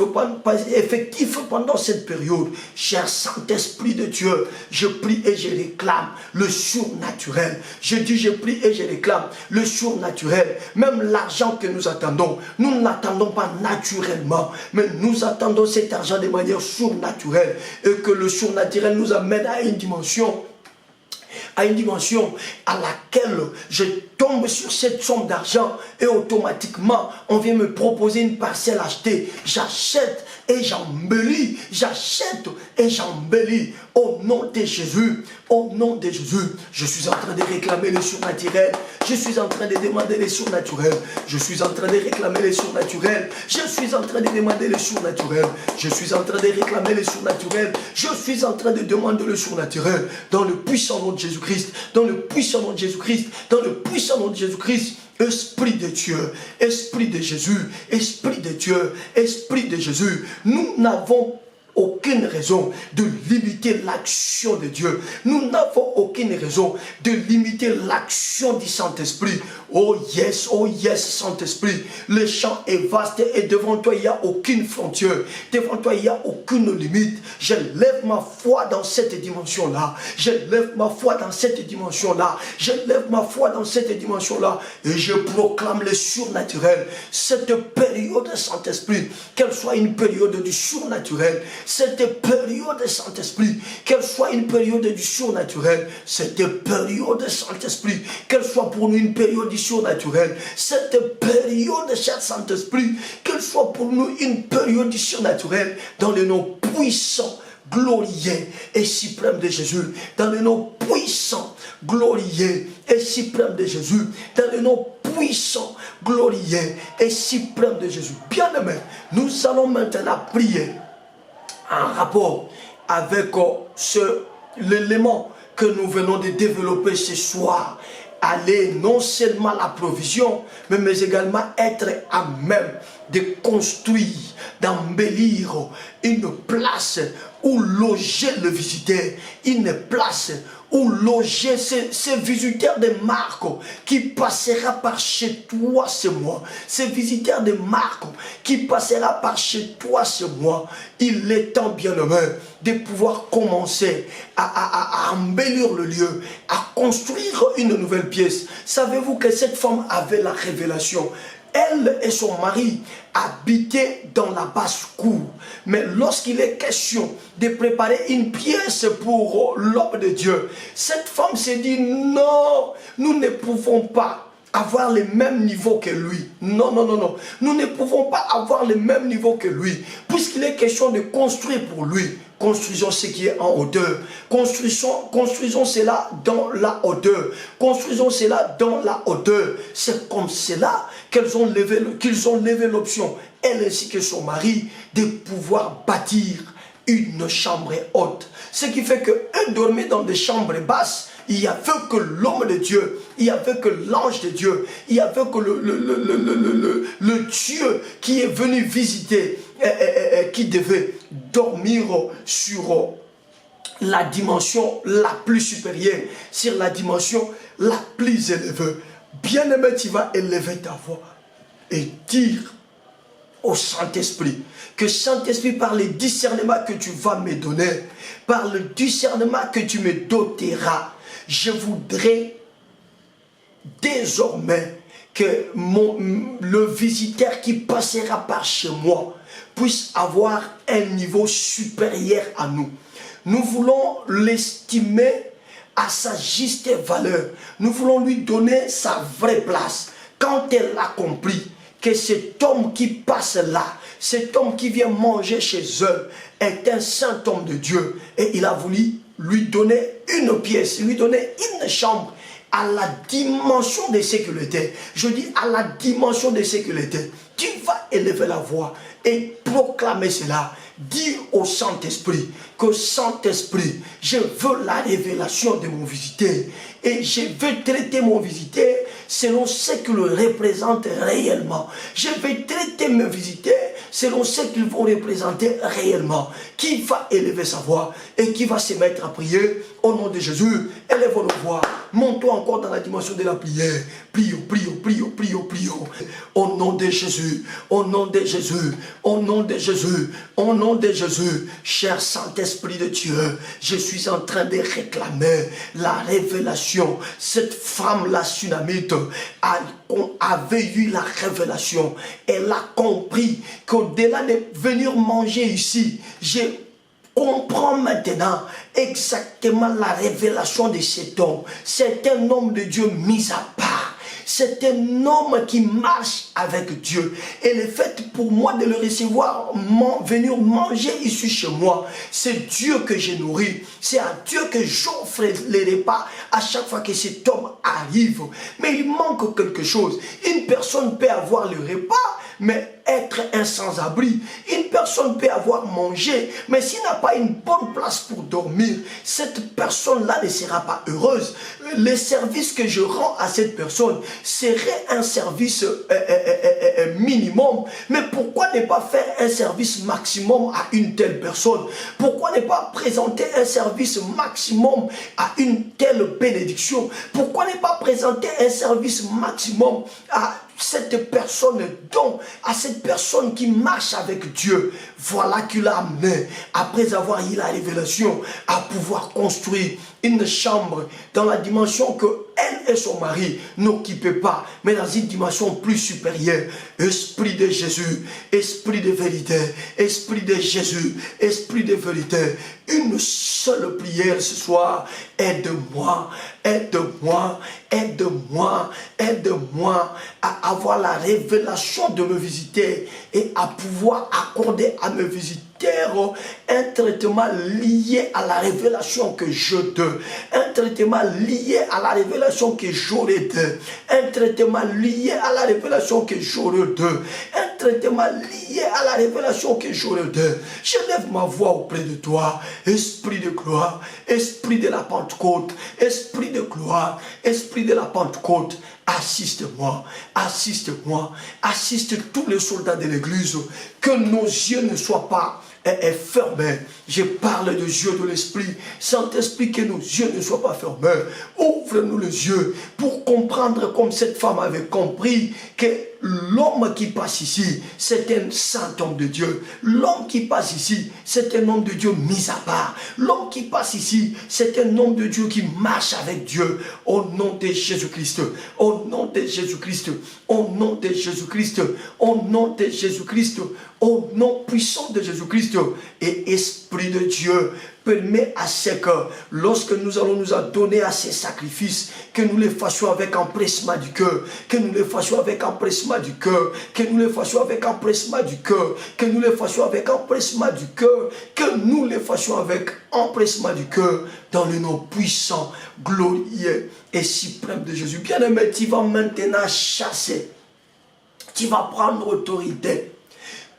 pendant cette période. Cher Saint-Esprit de Dieu, je prie et je réclame le surnaturel. Je dis, je prie et je réclame le surnaturel. Même l'argent que nous attendons, nous ne l'attendons pas naturellement, mais nous attendons cet argent de manière surnaturelle, et que le surnaturel nous amène à une dimension à laquelle je tombe sur cette somme d'argent et automatiquement on vient me proposer une parcelle achetée. J'achète et j'embellis, j'achète et j'embellis au nom de Jésus, au nom de Jésus. Je suis en train de réclamer le surnaturel, je suis en train de demander le surnaturel, je suis en train de réclamer le surnaturel, je suis en train de demander le surnaturel, je suis en train de réclamer le surnaturel, je suis en train de demander le surnaturel, dans le puissant nom de Jésus-Christ, dans le puissant nom de Jésus-Christ, dans le puissant nom de Jésus-Christ. Esprit de Dieu, Esprit de Jésus, Esprit de Dieu, Esprit de Jésus, nous n'avons aucune raison de limiter l'action de Dieu. Nous n'avons aucune raison de limiter l'action du Saint-Esprit. Oh yes, Saint-Esprit. Le champ est vaste et devant toi, il n'y a aucune frontière. Devant toi, il n'y a aucune limite. Je lève ma foi dans cette dimension-là. Je lève ma foi dans cette dimension-là. Je lève ma foi dans cette dimension-là. Et je proclame le surnaturel. Cette période, Saint-Esprit, qu'elle soit une période du surnaturel, cette période, Saint-Esprit, qu'elle soit une période du surnaturel, cette période, Saint-Esprit, qu'elle soit pour nous une période du surnaturel, cette période, cher Saint-Esprit, qu'elle soit pour nous une période du surnaturel, dans le nom puissant, glorieux et suprême de Jésus, dans le nom puissant, glorieux et suprême de Jésus, dans le nom puissant, glorieux et suprême de Jésus. Bien-aimés, nous allons maintenant prier en rapport avec l'élément que nous venons de développer ce soir. Aller non seulement la provision, mais également être à même de construire, d'embellir une place où loger le visiteur, une place où loger ces visiteurs de marque qui passera par chez toi ce mois. Ces visiteurs de marque qui passera par chez toi ce mois. Il est temps, bien-aimé, de pouvoir commencer à embellir le lieu, à construire une nouvelle pièce. Savez-vous que cette femme avait la révélation? Elle et son mari habitaient dans la basse-cour. Mais lorsqu'il est question de préparer une pièce pour l'homme de Dieu, cette femme s'est dit, non, nous ne pouvons pas avoir le même niveau que lui. Non, non, non, non. Nous ne pouvons pas avoir le même niveau que lui. Puisqu'il est question de construire pour lui. Construisons ce qui est en hauteur. Construisons cela dans la hauteur. Construisons cela dans la hauteur. C'est comme cela qu'ils ont levé l'option, elle ainsi que son mari, de pouvoir bâtir une chambre haute. Ce qui fait qu'eux dormaient dans des chambres basses. Il n'y avait que l'homme de Dieu, il n'y avait que l'ange de Dieu, il n'y avait que le Dieu qui est venu visiter, qui devait dormir sur la dimension la plus supérieure, sur la dimension la plus élevée. Bien-aimé, tu vas élever ta voix et dire au Saint-Esprit que Saint-Esprit, par le discernement que tu vas me donner, par le discernement que tu me doteras, je voudrais désormais que le visiteur qui passera par chez moi puisse avoir un niveau supérieur à nous. Nous voulons l'estimer à sa juste valeur. Nous voulons lui donner sa vraie place. Quand elle a compris que cet homme qui passe là, cet homme qui vient manger chez eux, est un saint homme de Dieu, et il a voulu lui donner une pièce, lui donner une chambre à la dimension de sécurité. Je dis à la dimension de sécurité. Tu vas élever la voix et proclamer cela. Dis au Saint-Esprit que Saint-Esprit, je veux la révélation de mon visiteur et je veux traiter mon visiteur selon ce qu'il représente réellement. Je vais traiter mes visiteurs selon ce qu'ils vont représenter réellement. Qui va élever sa voix et qui va se mettre à prier au nom de Jésus? Élève nos voix. Montons encore dans la dimension de la prière. Prions, prions, prions, prions, prions. Au nom de Jésus, au nom de Jésus, au nom de Jésus, au nom de Jésus. Cher Saint-Esprit de Dieu, je suis en train de réclamer la révélation. Cette femme, la Sunamite, avait eu la révélation. Elle a compris qu'au-delà de venir manger ici, je comprends maintenant exactement la révélation de cet homme. C'est un homme de Dieu mis à part. C'est un homme qui marche avec Dieu. Et le fait pour moi de le recevoir, venir manger ici chez moi, c'est Dieu que j'ai nourri. C'est à Dieu que j'offre les repas à chaque fois que cet homme arrive. Mais il manque quelque chose. Une personne peut avoir le repas, mais être un sans-abri. Une personne peut avoir mangé, mais s'il n'a pas une bonne place pour dormir, cette personne-là ne sera pas heureuse. Le service que je rends à cette personne serait un service minimum. Mais pourquoi ne pas faire un service maximum à une telle personne? Pourquoi ne pas présenter un service maximum à une telle bénédiction? Pourquoi ne pas présenter un service maximum à cette personne, donc à cette personne qui marche avec Dieu? Voilà qu'il a amené, après avoir eu la révélation, à pouvoir construire une chambre dans la dimension que elle et son mari n'occupaient pas, mais dans une dimension plus supérieure. Esprit de Jésus, esprit de vérité, esprit de Jésus, esprit de vérité. Une seule prière ce soir. Aide-moi, aide-moi, aide-moi, aide-moi à avoir la révélation de me visiter et à pouvoir accorder à mes visiteurs un traitement lié à la révélation que je donne, un traitement lié à la révélation que j'aurai d'eux, un traitement lié à la révélation que j'aurai d'eux, un traitement lié à la révélation que j'aurai d'eux. Je lève ma voix auprès de toi, esprit de gloire, esprit de la Pentecôte, esprit de gloire, esprit de la Pentecôte. Assiste-moi, assiste-moi, assiste tous les soldats de l'église, que nos yeux ne soient pas fermés. Je parle de yeux de l'esprit. Saint-Esprit, que nos yeux ne soient pas fermés. Ouvre-nous les yeux pour comprendre, comme cette femme avait compris, que l'homme qui passe ici, c'est un saint homme de Dieu. L'homme qui passe ici, c'est un homme de Dieu mis à part. L'homme qui passe ici, c'est un homme de Dieu qui marche avec Dieu. Au nom de Jésus-Christ, au nom de Jésus-Christ, au nom de Jésus-Christ, au nom de Jésus-Christ, au nom puissant de Jésus-Christ. Et Esprit de Dieu, permet à ce que lorsque nous allons nous adonner à ces sacrifices, que nous les fassions avec empressement du cœur, que nous les fassions avec empressement du cœur, que nous les fassions avec empressement du cœur, que nous les fassions avec empressement du cœur, que nous les fassions avec empressement du cœur, dans le nom puissant, glorieux et suprême de Jésus. Bien-aimé, tu vas maintenant chasser, tu vas prendre autorité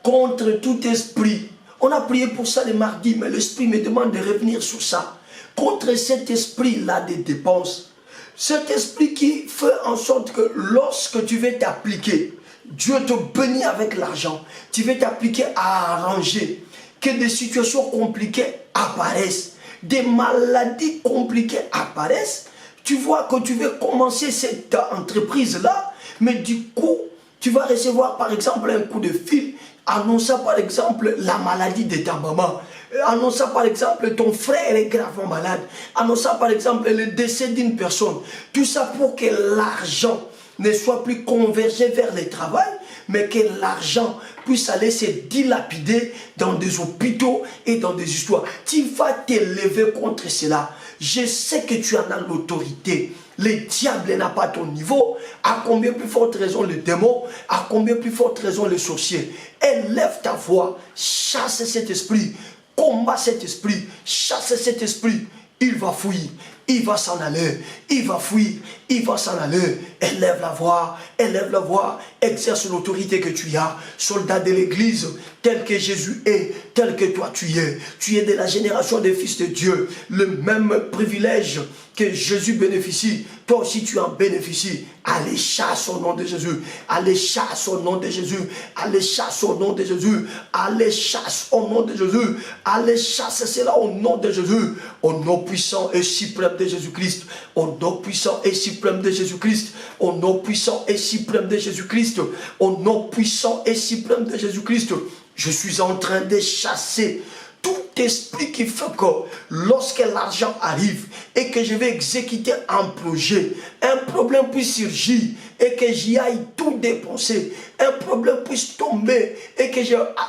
contre tout esprit. On a prié pour ça le mardi, mais l'esprit me demande de revenir sur ça. Contre cet esprit-là des dépenses. Cet esprit qui fait en sorte que lorsque tu veux t'appliquer, Dieu te bénit avec l'argent. Tu veux t'appliquer à arranger. Que des situations compliquées apparaissent. Des maladies compliquées apparaissent. Tu vois que tu veux commencer cette entreprise-là, mais du coup, tu vas recevoir par exemple un coup de fil annonçant par exemple la maladie de ta maman, annonçant par exemple ton frère est gravement malade, annonçant par exemple le décès d'une personne. Tout ça pour que l'argent ne soit plus convergé vers le travail, mais que l'argent puisse aller se dilapider dans des hôpitaux et dans des histoires. Tu vas t'élever contre cela. Je sais que tu en as l'autorité. Le diable n'a pas ton niveau. À combien plus forte raison le démon, à combien plus forte raison les sorciers. Élève ta voix, chasse cet esprit, combat cet esprit, chasse cet esprit. Il va fuir, il va s'en aller, il va fuir, il va s'en aller. Élève la voix, exerce l'autorité que tu as. Soldat de l'église, tel que Jésus est, tel que toi tu es. Tu es de la génération des fils de Dieu. Le même privilège que Jésus bénéficie, toi aussi tu en bénéficies. Allez, chasse au nom de Jésus. Allez, chasse au nom de Jésus. Allez, chasse au nom de Jésus. Allez, chasse au nom de Jésus. Allez, chasse cela au nom de Jésus. Au nom puissant et suprême de Jésus-Christ. Au nom puissant et suprême de Jésus-Christ. Au nom puissant et suprême de Jésus-Christ. Au nom puissant et suprême de Jésus-Christ. Je suis en train de chasser tout esprit qui fait que lorsque l'argent arrive et que je vais exécuter un projet, un problème puisse surgir et que j'y aille tout dépenser, un problème puisse tomber et que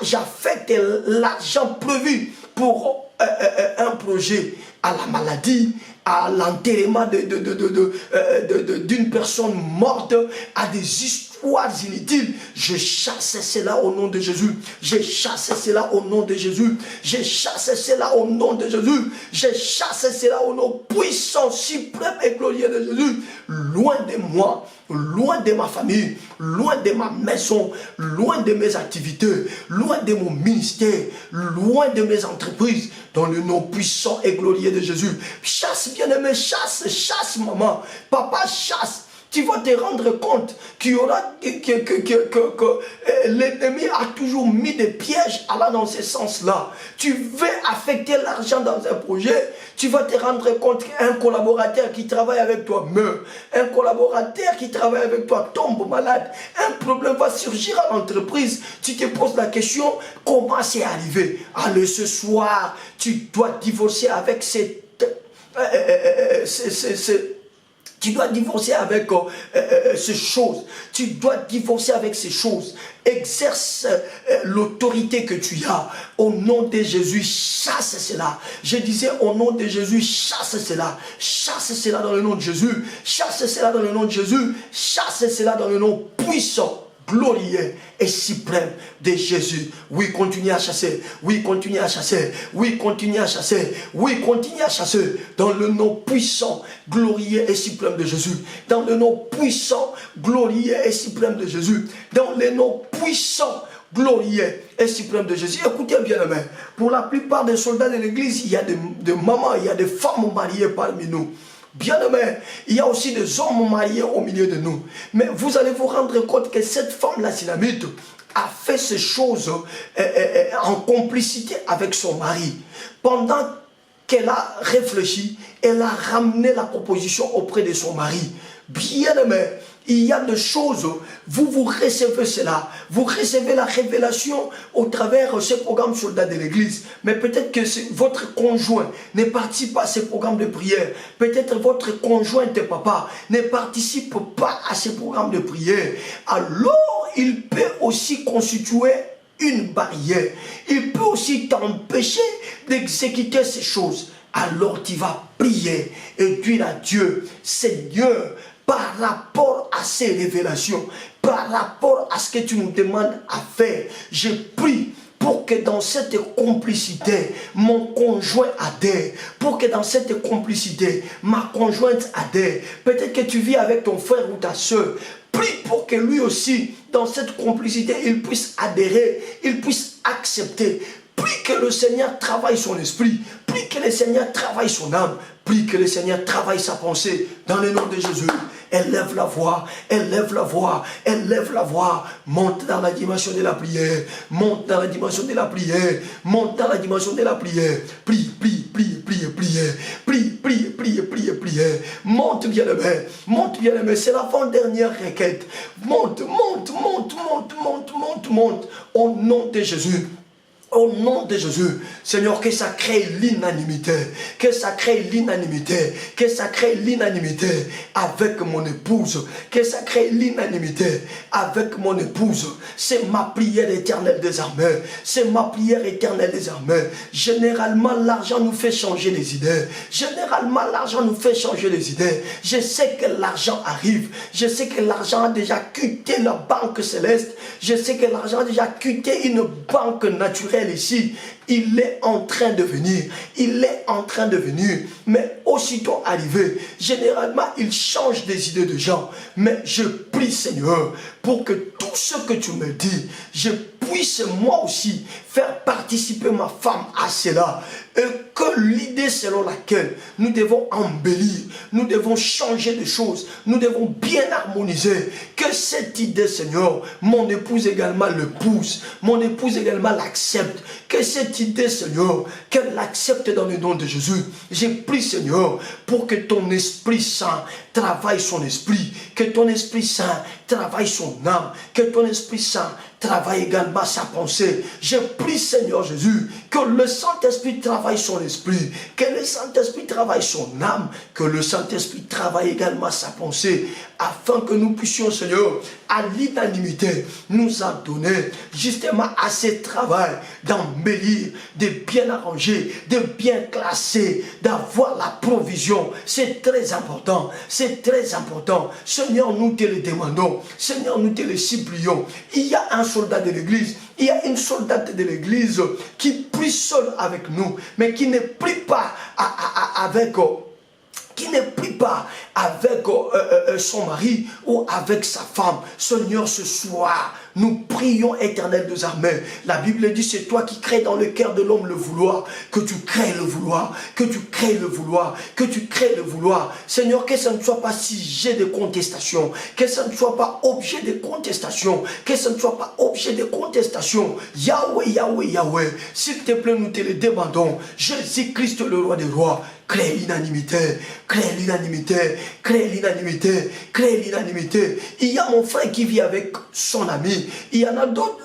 j'affecte l'argent prévu pour un projet, à la maladie, à l'enterrement d'une personne morte, à des histoires inutiles. Je chasse cela au nom de Jésus. Je chasse cela au nom de Jésus. Je chasse cela au nom de Jésus. Je chasse cela au nom puissant, suprême et glorieux de Jésus. Loin de moi, loin de ma famille, loin de ma maison, loin de mes activités, loin de mon ministère, loin de mes entreprises, dans le nom puissant et glorieux de Jésus. Chasse, bien-aimé, chasse, chasse, maman. Papa, chasse. Tu vas te rendre compte qu'il y aura que l'ennemi a toujours mis des pièges allant dans ce sens-là. Tu veux affecter l'argent dans un projet, tu vas te rendre compte qu'un collaborateur qui travaille avec toi meurt. Un collaborateur qui travaille avec toi tombe malade. Un problème va surgir à l'entreprise. Tu te poses la question, comment c'est arrivé? Allez, ce soir, tu dois divorcer avec tu dois divorcer avec ces choses. Tu dois divorcer avec ces choses. Exerce l'autorité que tu as. Au nom de Jésus, chasse cela. Je disais au nom de Jésus, chasse cela. Chasse cela dans le nom de Jésus. Chasse cela dans le nom de Jésus. Chasse cela dans le nom puissant, glorieux et suprême de Jésus. Oui, continue à chasser. Oui, continue à chasser. Oui, continue à chasser. Oui, continue à chasser. Dans le nom puissant, glorieux et suprême de Jésus. Dans le nom puissant, glorieux et suprême de Jésus. Dans le nom puissant, glorieux et suprême de Jésus. Écoutez bien, amen. Pour la plupart des soldats de l'église, il y a des mamans, il y a des femmes mariées parmi nous. Bien-aimé, il y a aussi des hommes mariés au milieu de nous. Mais vous allez vous rendre compte que cette femme-là, Sinamite, a fait ces choses en complicité avec son mari. Pendant qu'elle a réfléchi, elle a ramené la proposition auprès de son mari. Bien-aimé, il y a des choses, vous recevez cela, vous recevez la révélation au travers ce programme Soldats de l'Église. Mais peut-être que votre conjoint ne participe pas à ces programmes de prière. Peut-être votre conjoint de papa ne participe pas à ces programmes de prière. Alors, il peut aussi constituer une barrière. Il peut aussi t'empêcher d'exécuter ces choses. Alors tu vas prier et dire à Dieu, Seigneur, par rapport à ces révélations, par rapport à ce que tu nous demandes à faire, je prie pour que dans cette complicité, mon conjoint adhère. Pour que dans cette complicité, ma conjointe adhère. Peut-être que tu vis avec ton frère ou ta soeur. Prie pour que lui aussi, dans cette complicité, il puisse adhérer, il puisse accepter. Prie que le Seigneur travaille son esprit. Prie que le Seigneur travaille son âme. Prie que le Seigneur travaille sa pensée. Dans le nom de Jésus, élève la voix, élève la voix, élève la voix. Monte dans la dimension de la prière. Monte dans la dimension de la prière. Monte dans la dimension de la prière. Prie, prie, prie, prie, prie. Prie, prie, prie, prie, prie. Monte bien aimé. Monte bien aimé. C'est l'avant-dernière requête. Monte, monte, monte, monte, monte, monte, monte. Au nom de Jésus. Au nom de Jésus, Seigneur, que ça crée l'unanimité, que ça crée l'unanimité, que ça crée l'unanimité avec mon épouse, que ça crée l'unanimité avec mon épouse. C'est ma prière éternelle des armées, c'est ma prière éternelle des armées. Généralement, l'argent nous fait changer les idées. Généralement, l'argent nous fait changer les idées. Je sais que l'argent arrive. Je sais que l'argent a déjà quitté la banque céleste. Je sais que l'argent a déjà quitté une banque naturelle ici. Il est en train de venir. Il est en train de venir. Mais aussitôt arrivé, généralement, il change des idées de gens. Mais je prie, Seigneur, pour que tout ce que tu me dis, je puisse moi aussi faire participer ma femme à cela. Et que l'idée selon laquelle nous devons embellir, nous devons changer de choses, nous devons bien harmoniser, que cette idée, Seigneur, mon épouse également le pousse, mon épouse également l'accepte, que cette idée, Seigneur, qu'elle l'accepte dans le nom de Jésus. Je prie, Seigneur, pour que ton Esprit Saint travaille son esprit, que ton Esprit Saint travaille son âme, que ton Esprit Saint travaille également sa pensée. Je prie, Seigneur Jésus, que le Saint-Esprit travaille son esprit, que le Saint-Esprit travaille son âme, que le Saint-Esprit travaille également sa pensée, afin que nous puissions, Seigneur, à l'unanimité, nous adonner justement à ce travail d'embellir, de bien arranger, de bien classer, d'avoir la provision. C'est très important, c'est très important. Seigneur, nous te le demandons, Seigneur, nous te le supplions. Il y a un soldat de l'église, il y a une soldate de l'église qui prie seule avec nous, mais qui ne prie pas avec son mari ou avec sa femme. Seigneur, ce soir, nous prions, Éternel des armées. La Bible dit, c'est toi qui crées dans le cœur de l'homme le vouloir, que tu crées le vouloir, que tu crées le vouloir, que tu crées le vouloir. Seigneur, que ça ne soit pas sujet de contestation, que ça ne soit pas objet de contestation, que ça ne soit pas objet de contestation. Yahweh, Yahweh, Yahweh, s'il te plaît, nous te le demandons. Jésus-Christ, le roi des rois, crée l'unanimité, crée l'unanimité, crée l'unanimité, crée l'unanimité. Il y a mon frère qui vit avec son ami. Il y en a d'autres,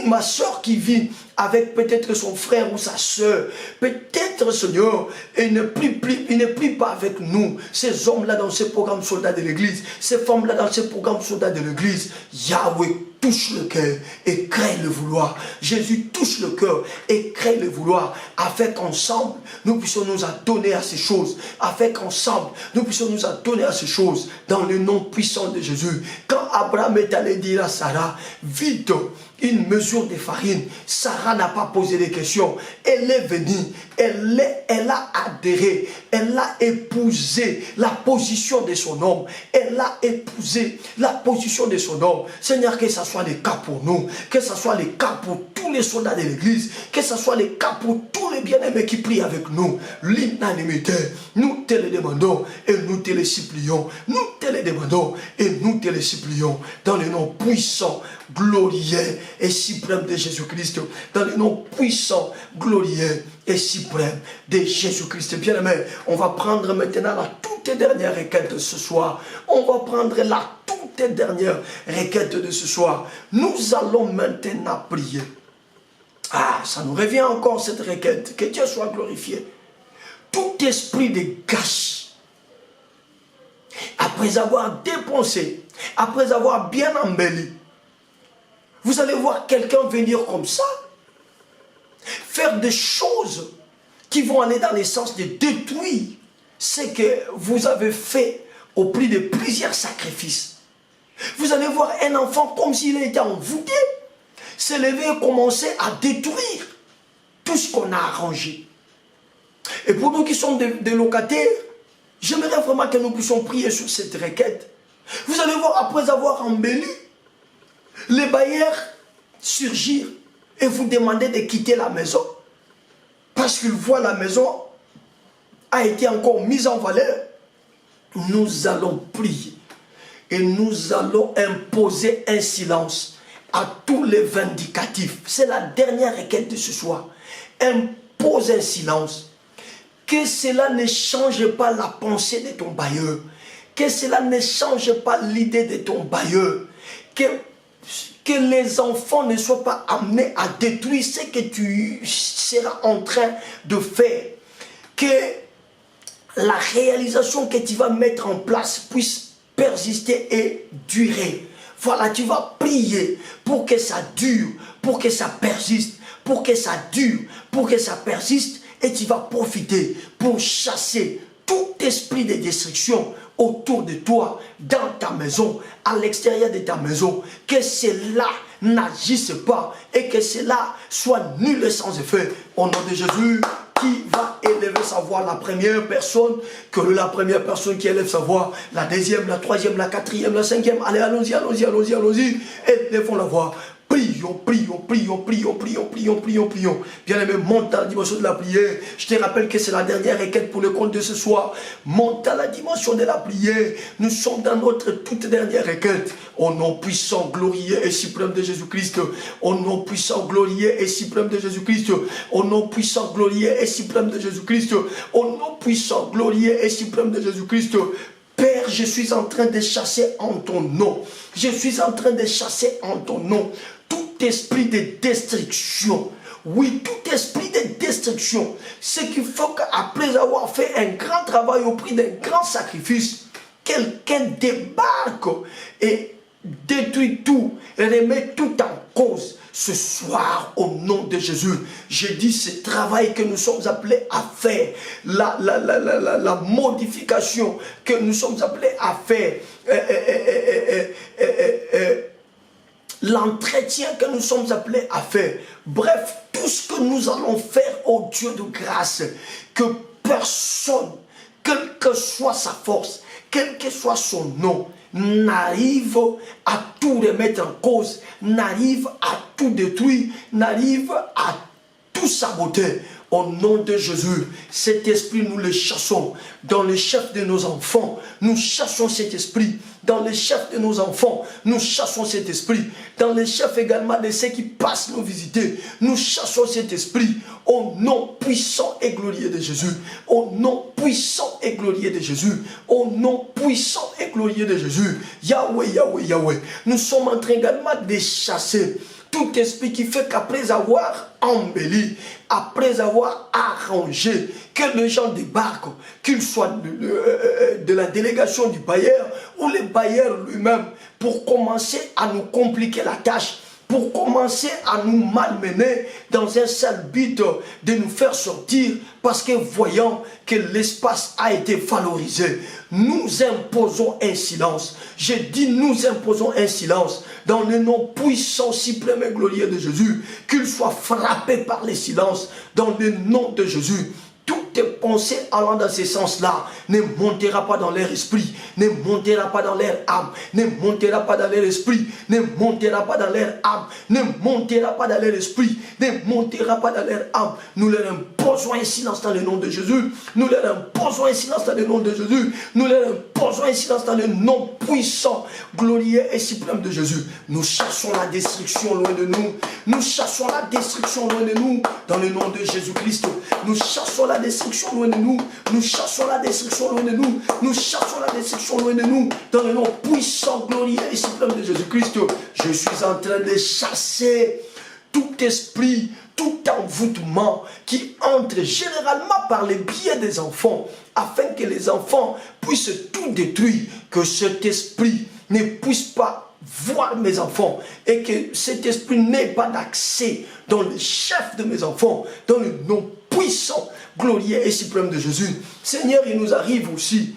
ma soeur qui vit avec peut-être son frère ou sa soeur. Peut-être, Seigneur, il ne prie pas avec nous. Ces hommes-là dans ce programme soldats de l'église, ces femmes-là dans ce programme soldats de l'église. Yahweh, touche le cœur et crée le vouloir. Jésus touche le cœur et crée le vouloir, afin qu'ensemble, nous puissions nous adonner à ces choses, afin qu'ensemble, nous puissions nous adonner à ces choses, dans le nom puissant de Jésus. Quand Abraham est allé dire à Sarah, vite, une mesure de farine, Sarah n'a pas posé de questions. Elle est venue, elle a adhéré, elle a épousé la position de son homme. Elle a épousé la position de son homme. Seigneur, que ce soit le cas pour nous, que ce soit le cas pour tous les soldats de l'église, que ce soit le cas pour tous les bien-aimés qui prient avec nous. L'unanimité, nous te le demandons et nous te le supplions. Nous te le demandons et nous te le supplions. Dans le nom puissant, glorieux et suprême de Jésus-Christ, dans le nom puissant, glorieux et suprême de Jésus-Christ. Bien-aimé, on va prendre maintenant la toute dernière requête de ce soir. On va prendre la toute dernière requête de ce soir. Nous allons maintenant prier. Ah, ça nous revient encore cette requête. Que Dieu soit glorifié. Tout esprit de gâche, après avoir dépensé, après avoir bien embelli, vous allez voir quelqu'un venir comme ça, faire des choses qui vont aller dans le sens de détruire ce que vous avez fait au prix de plusieurs sacrifices. Vous allez voir un enfant comme s'il était envoûté, s'élever et commencer à détruire tout ce qu'on a arrangé. Et pour nous qui sommes des locataires, j'aimerais vraiment que nous puissions prier sur cette requête. Vous allez voir, après avoir embelli, les bailleurs surgir et vous demander de quitter la maison parce qu'ils voient la maison a été encore mise en valeur. Nous allons prier et nous allons imposer un silence à tous les vindicatifs. C'est la dernière requête de ce soir. Impose un silence. Que cela ne change pas la pensée de ton bailleur. Que cela ne change pas l'idée de ton bailleur. Que les enfants ne soient pas amenés à détruire ce que tu seras en train de faire. Que la réalisation que tu vas mettre en place puisse persister et durer. Voilà, tu vas prier pour que ça dure, pour que ça persiste, pour que ça dure, pour que ça persiste. Et tu vas profiter pour chasser tout esprit de destruction autour de toi, dans ta maison, à l'extérieur de ta maison. Que cela n'agisse pas et que cela soit nul et sans effet. Au nom de Jésus, qui va élever sa voix? La première personne, que la première personne qui élève sa voix, la deuxième, la troisième, la quatrième, la cinquième. Allez, allons-y, allons-y, allons-y, allons-y. Élevons la voix. Prions, prions, prions, prions, prions, prions, prions, prions. Bien-aimé, monte à la dimension de la prière. Je te rappelle que c'est la dernière requête pour le compte de ce soir. Monte à la dimension de la prière. Nous sommes dans notre toute dernière requête. Au nom puissant, glorieux et suprême de Jésus-Christ. Au nom puissant, glorieux et suprême de Jésus-Christ. Au nom puissant, glorieux et suprême de Jésus-Christ. Au nom puissant, glorieux et suprême de Jésus-Christ. Père, je suis en train de chasser en ton nom. Je suis en train de chasser en ton nom tout esprit de destruction. Oui, tout esprit de destruction. Ce qu'il faut qu'après avoir fait un grand travail au prix d'un grand sacrifice, quelqu'un débarque et détruit tout, remet tout en cause. Ce soir, au nom de Jésus, je dis ce travail que nous sommes appelés à faire, la modification que nous sommes appelés à faire, l'entretien que nous sommes appelés à faire. Bref, tout ce que nous allons faire au Dieu de grâce, que personne, quelle que soit sa force, quel que soit son nom, n'arrive à tout remettre en cause, n'arrive à tout détruire, n'arrive à tout saboter. Au nom de Jésus, cet esprit, nous le chassons. Dans le chef de nos enfants, nous chassons cet esprit. Dans le chef de nos enfants, nous chassons cet esprit. Dans le chef également de ceux qui passent nous visiter, nous chassons cet esprit. Au nom puissant et glorieux de Jésus. Au nom puissant et glorieux de Jésus. Au nom puissant et glorieux de Jésus. Yahweh, Yahweh, Yahweh. Nous sommes en train également de chasser tout esprit qui fait qu'après avoir embelli, après avoir arrangé, que les gens débarquent, qu'ils soient de la délégation du bailleur ou le bailleur lui-même, pour commencer à nous compliquer la tâche, pour commencer à nous malmener dans un seul but de nous faire sortir, parce que voyant que l'espace a été valorisé, nous imposons un silence. Je dis nous imposons un silence dans le nom puissant, suprême et glorieux de Jésus, qu'il soit frappé par le silence dans le nom de Jésus. Toutes pensées allant dans ce sens-là ne montera pas dans leur esprit, ne montera pas dans leur âme, ne montera pas dans leur esprit, ne montera pas dans leur âme, ne montera pas dans leur esprit, ne montera pas dans leur âme. Nous leur imposons un silence dans le nom de Jésus. Nous leur imposons un silence dans le nom de Jésus. Nous leur imposons un silence dans le nom puissant, glorieux et suprême de Jésus. Nous chassons la destruction loin de nous. Nous chassons la destruction loin de nous dans le nom de Jésus-Christ. Nous chassons la destruction loin de nous. Nous chassons la destruction loin de nous. Nous chassons la destruction loin de nous dans le nom puissant, glorieux et suprême de Jésus-Christ. Je suis en train de chasser tout esprit, tout envoûtement qui entre généralement par les biais des enfants, afin que les enfants puissent tout détruire, que cet esprit ne puisse pas voir mes enfants et que cet esprit n'ait pas d'accès dans le chef de mes enfants, dans le nom puissant, glorieux et suprême de Jésus. Seigneur, il nous arrive aussi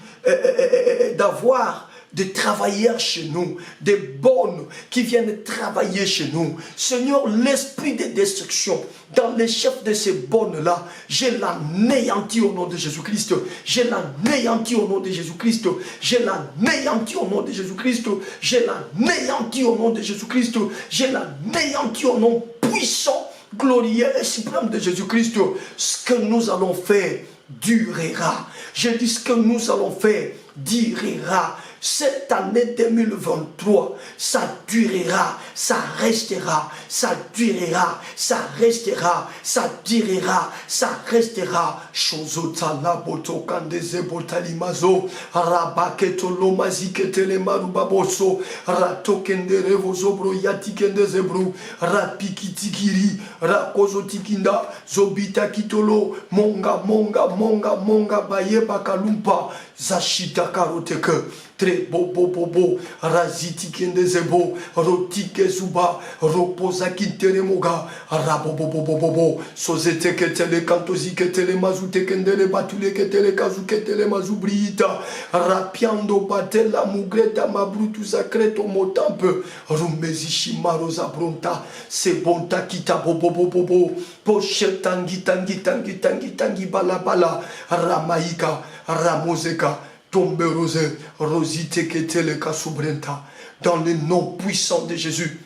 d'avoir des travailleurs chez nous, des bonnes qui viennent travailler chez nous. Seigneur, l'esprit de destruction dans les chefs de ces bonnes-là, je l'anéantis au nom de Jésus-Christ. Je l'anéantis au nom de Jésus-Christ. Je l'anéantis au nom de Jésus-Christ. Je l'anéantis au nom de Jésus-Christ. Je l'anéantis au nom puissant, glorieux et suprême de Jésus-Christ. Ce que nous allons faire durera. Je dis ce que nous allons faire durera. Cette année 2023, ça durera, ça restera, ça durera, ça restera, ça durera, ça restera. Chozotala boto kandeze botalimazo, rabaketolo maziketele marubaboso, ratokendere vozobro yatikendeze bro, rapikitikiri, rakozotikinda, zobita kitolo, monga baye bakalumpa, zashita karoteke. Très bo raziti kende zebo rotike zuba ropoza kintere moga rabobobobobo sozete ketele kantozi ketele mazute kendele batule ketele kazu ketele mazubrita rapiando batela mugreta mabrutu sakreto motampe rumezi shimaro zabronta c'est bon takita bobobobobo poche tangi bala ramaika ramozeka tombe rose, rosite ketele kasubrenta. Dans le nom puissant de Jésus.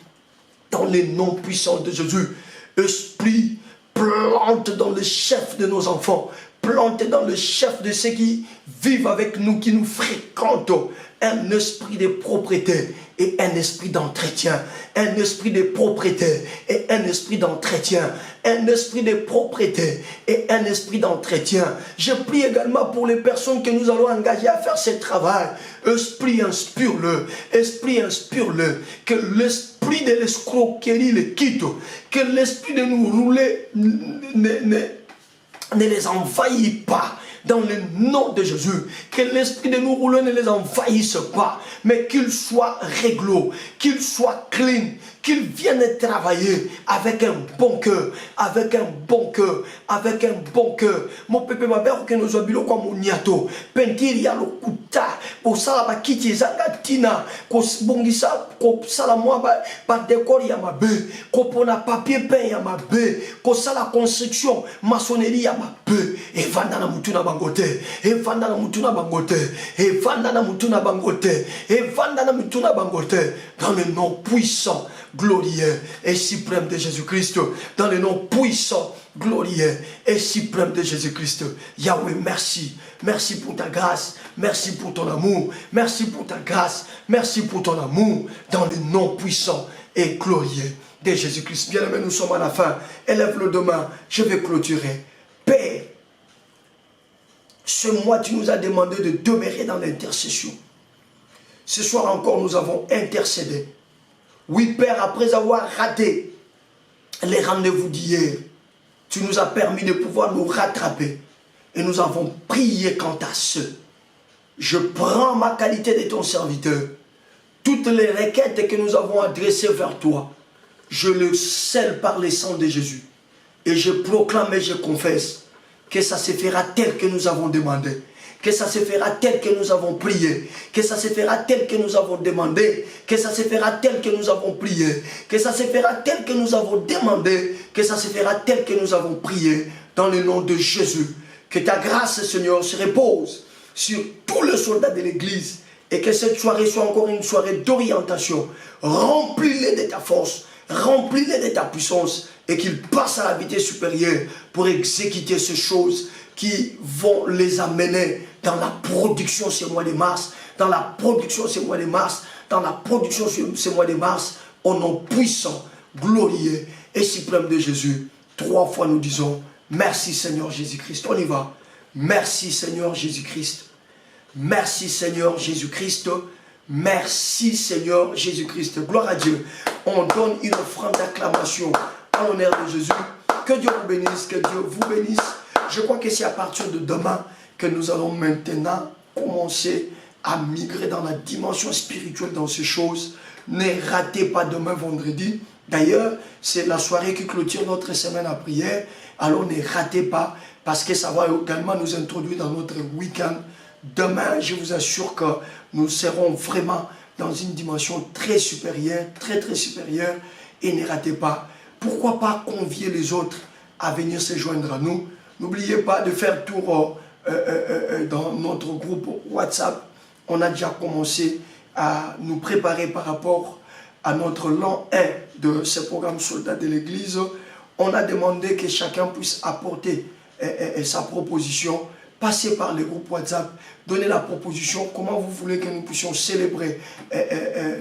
Dans le nom puissant de Jésus. Esprit, plante dans le chef de nos enfants. plante dans le chef de ceux qui vivent avec nous, qui nous fréquentent, un esprit de propreté et un esprit d'entretien. Un esprit de propreté et un esprit d'entretien. Un esprit de propreté et un esprit d'entretien. Je prie également pour les personnes que nous allons engager à faire ce travail. Esprit, inspire-le. Esprit, inspire-le. Que l'esprit de l'escroquerie le quitte. Que l'esprit de nous rouler ne les envahit pas. Dans le nom de Jésus, que l'esprit de nous rouler ne les envahisse pas, mais qu'il soit réglo, qu'il soit clean, qu'il vienne travailler avec un bon cœur, avec un bon cœur, avec un bon cœur. Mon pépé, ma mère, que nous habillons comme un niato, pentir ya le kuta, pour ça la kiti zagatina, ko bongisa, ko sala moi ba décor ya ma be, ko pona papier peint ya ma be, ko sala construction, maçonnerie ya ma be, et vandana mutuna bangote, et vandana mutuna bangote, et vandana mutuna bangote, et vandana mutuna bangote, dans le nom puissant, glorieux et suprême de Jésus-Christ, dans le nom puissant, glorieux et suprême de Jésus-Christ. Yahweh, merci. Merci pour ta grâce. Merci pour ton amour. Merci pour ta grâce. Merci pour ton amour. Dans le nom puissant et glorieux de Jésus-Christ. Bien-aimé, nous sommes à la fin. Élève-le demain. Je vais clôturer. Père, ce mois, tu nous as demandé de demeurer dans l'intercession. Ce soir encore, nous avons intercédé. Oui, Père, après avoir raté les rendez-vous d'hier, tu nous as permis de pouvoir nous rattraper. Et nous avons prié quant à ce. Je prends ma qualité de ton serviteur. Toutes les requêtes que nous avons adressées vers toi, je le scelle par le sang de Jésus. Et je proclame et je confesse que ça se fera tel que nous avons demandé. Que ça se fera tel que nous avons prié, que ça se fera tel que nous avons demandé, que ça se fera tel que nous avons prié, que ça se fera tel que nous avons demandé, que ça se fera tel que nous avons prié, dans le nom de Jésus. Que ta grâce, Seigneur, se repose sur tous les soldats de l'Église et que cette soirée soit encore une soirée d'orientation. Remplis-les de ta force, remplis-les de ta puissance et qu'ils passent à la vitesse supérieure pour exécuter ces choses qui vont les amener dans la production ce mois de mars, dans la production ce mois de mars, dans la production ce mois de mars, au nom puissant, glorieux et suprême de Jésus. 3 fois nous disons, merci Seigneur Jésus-Christ. On y va. Merci Seigneur Jésus-Christ. Merci Seigneur Jésus-Christ. Merci Seigneur Jésus-Christ. Gloire à Dieu. On donne une offrande d'acclamation en l'honneur de Jésus. Que Dieu vous bénisse, que Dieu vous bénisse. Je crois que c'est à partir de demain que nous allons maintenant commencer à migrer dans la dimension spirituelle dans ces choses. Ne ratez pas demain vendredi. D'ailleurs, c'est la soirée qui clôture notre semaine à prière. Alors ne ratez pas parce que ça va également nous introduire dans notre week-end. Demain, je vous assure que nous serons vraiment dans une dimension très supérieure, très supérieure. Et ne ratez pas. Pourquoi pas convier les autres à venir se joindre à nous? N'oubliez pas de faire tour dans notre groupe WhatsApp. On a déjà commencé à nous préparer par rapport à notre l'an 1 de ce programme Soldats de l'Église. On a demandé que chacun puisse apporter sa proposition. Passez par le groupe WhatsApp, donnez la proposition, comment vous voulez que nous puissions célébrer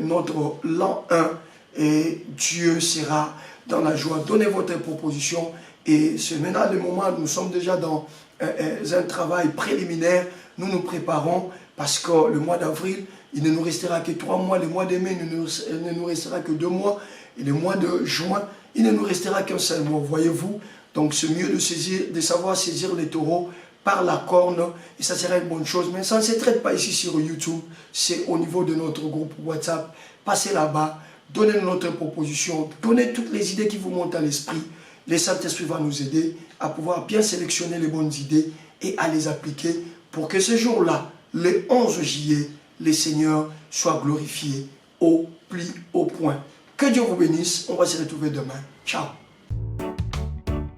notre l'an 1 et Dieu sera dans la joie. Donnez votre proposition. Et c'est maintenant le moment, nous sommes déjà dans un travail préliminaire. Nous nous préparons parce que le mois d'avril, il ne nous restera que 3 mois. Le mois de mai, il ne nous restera que 2 mois. Et le mois de juin, il ne nous restera qu'un seul mois. Voyez-vous? Donc c'est mieux de savoir saisir les taureaux par la corne. Et ça sera une bonne chose. Mais ça ne se traite pas ici sur YouTube. C'est au niveau de notre groupe WhatsApp. Passez là-bas. Donnez-nous notre proposition. Donnez toutes les idées qui vous montent à l'esprit. Le Saint-Esprit va nous aider à pouvoir bien sélectionner les bonnes idées et à les appliquer pour que ce jour-là, le 11 juillet, le Seigneur soit glorifié au plus haut point. Que Dieu vous bénisse. On va se retrouver demain. Ciao.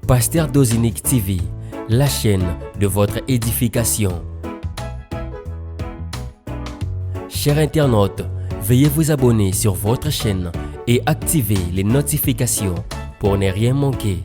Pasteur Dozinique TV, la chaîne de votre édification. Chers internautes, veuillez vous abonner sur votre chaîne et activer les notifications pour ne rien manquer.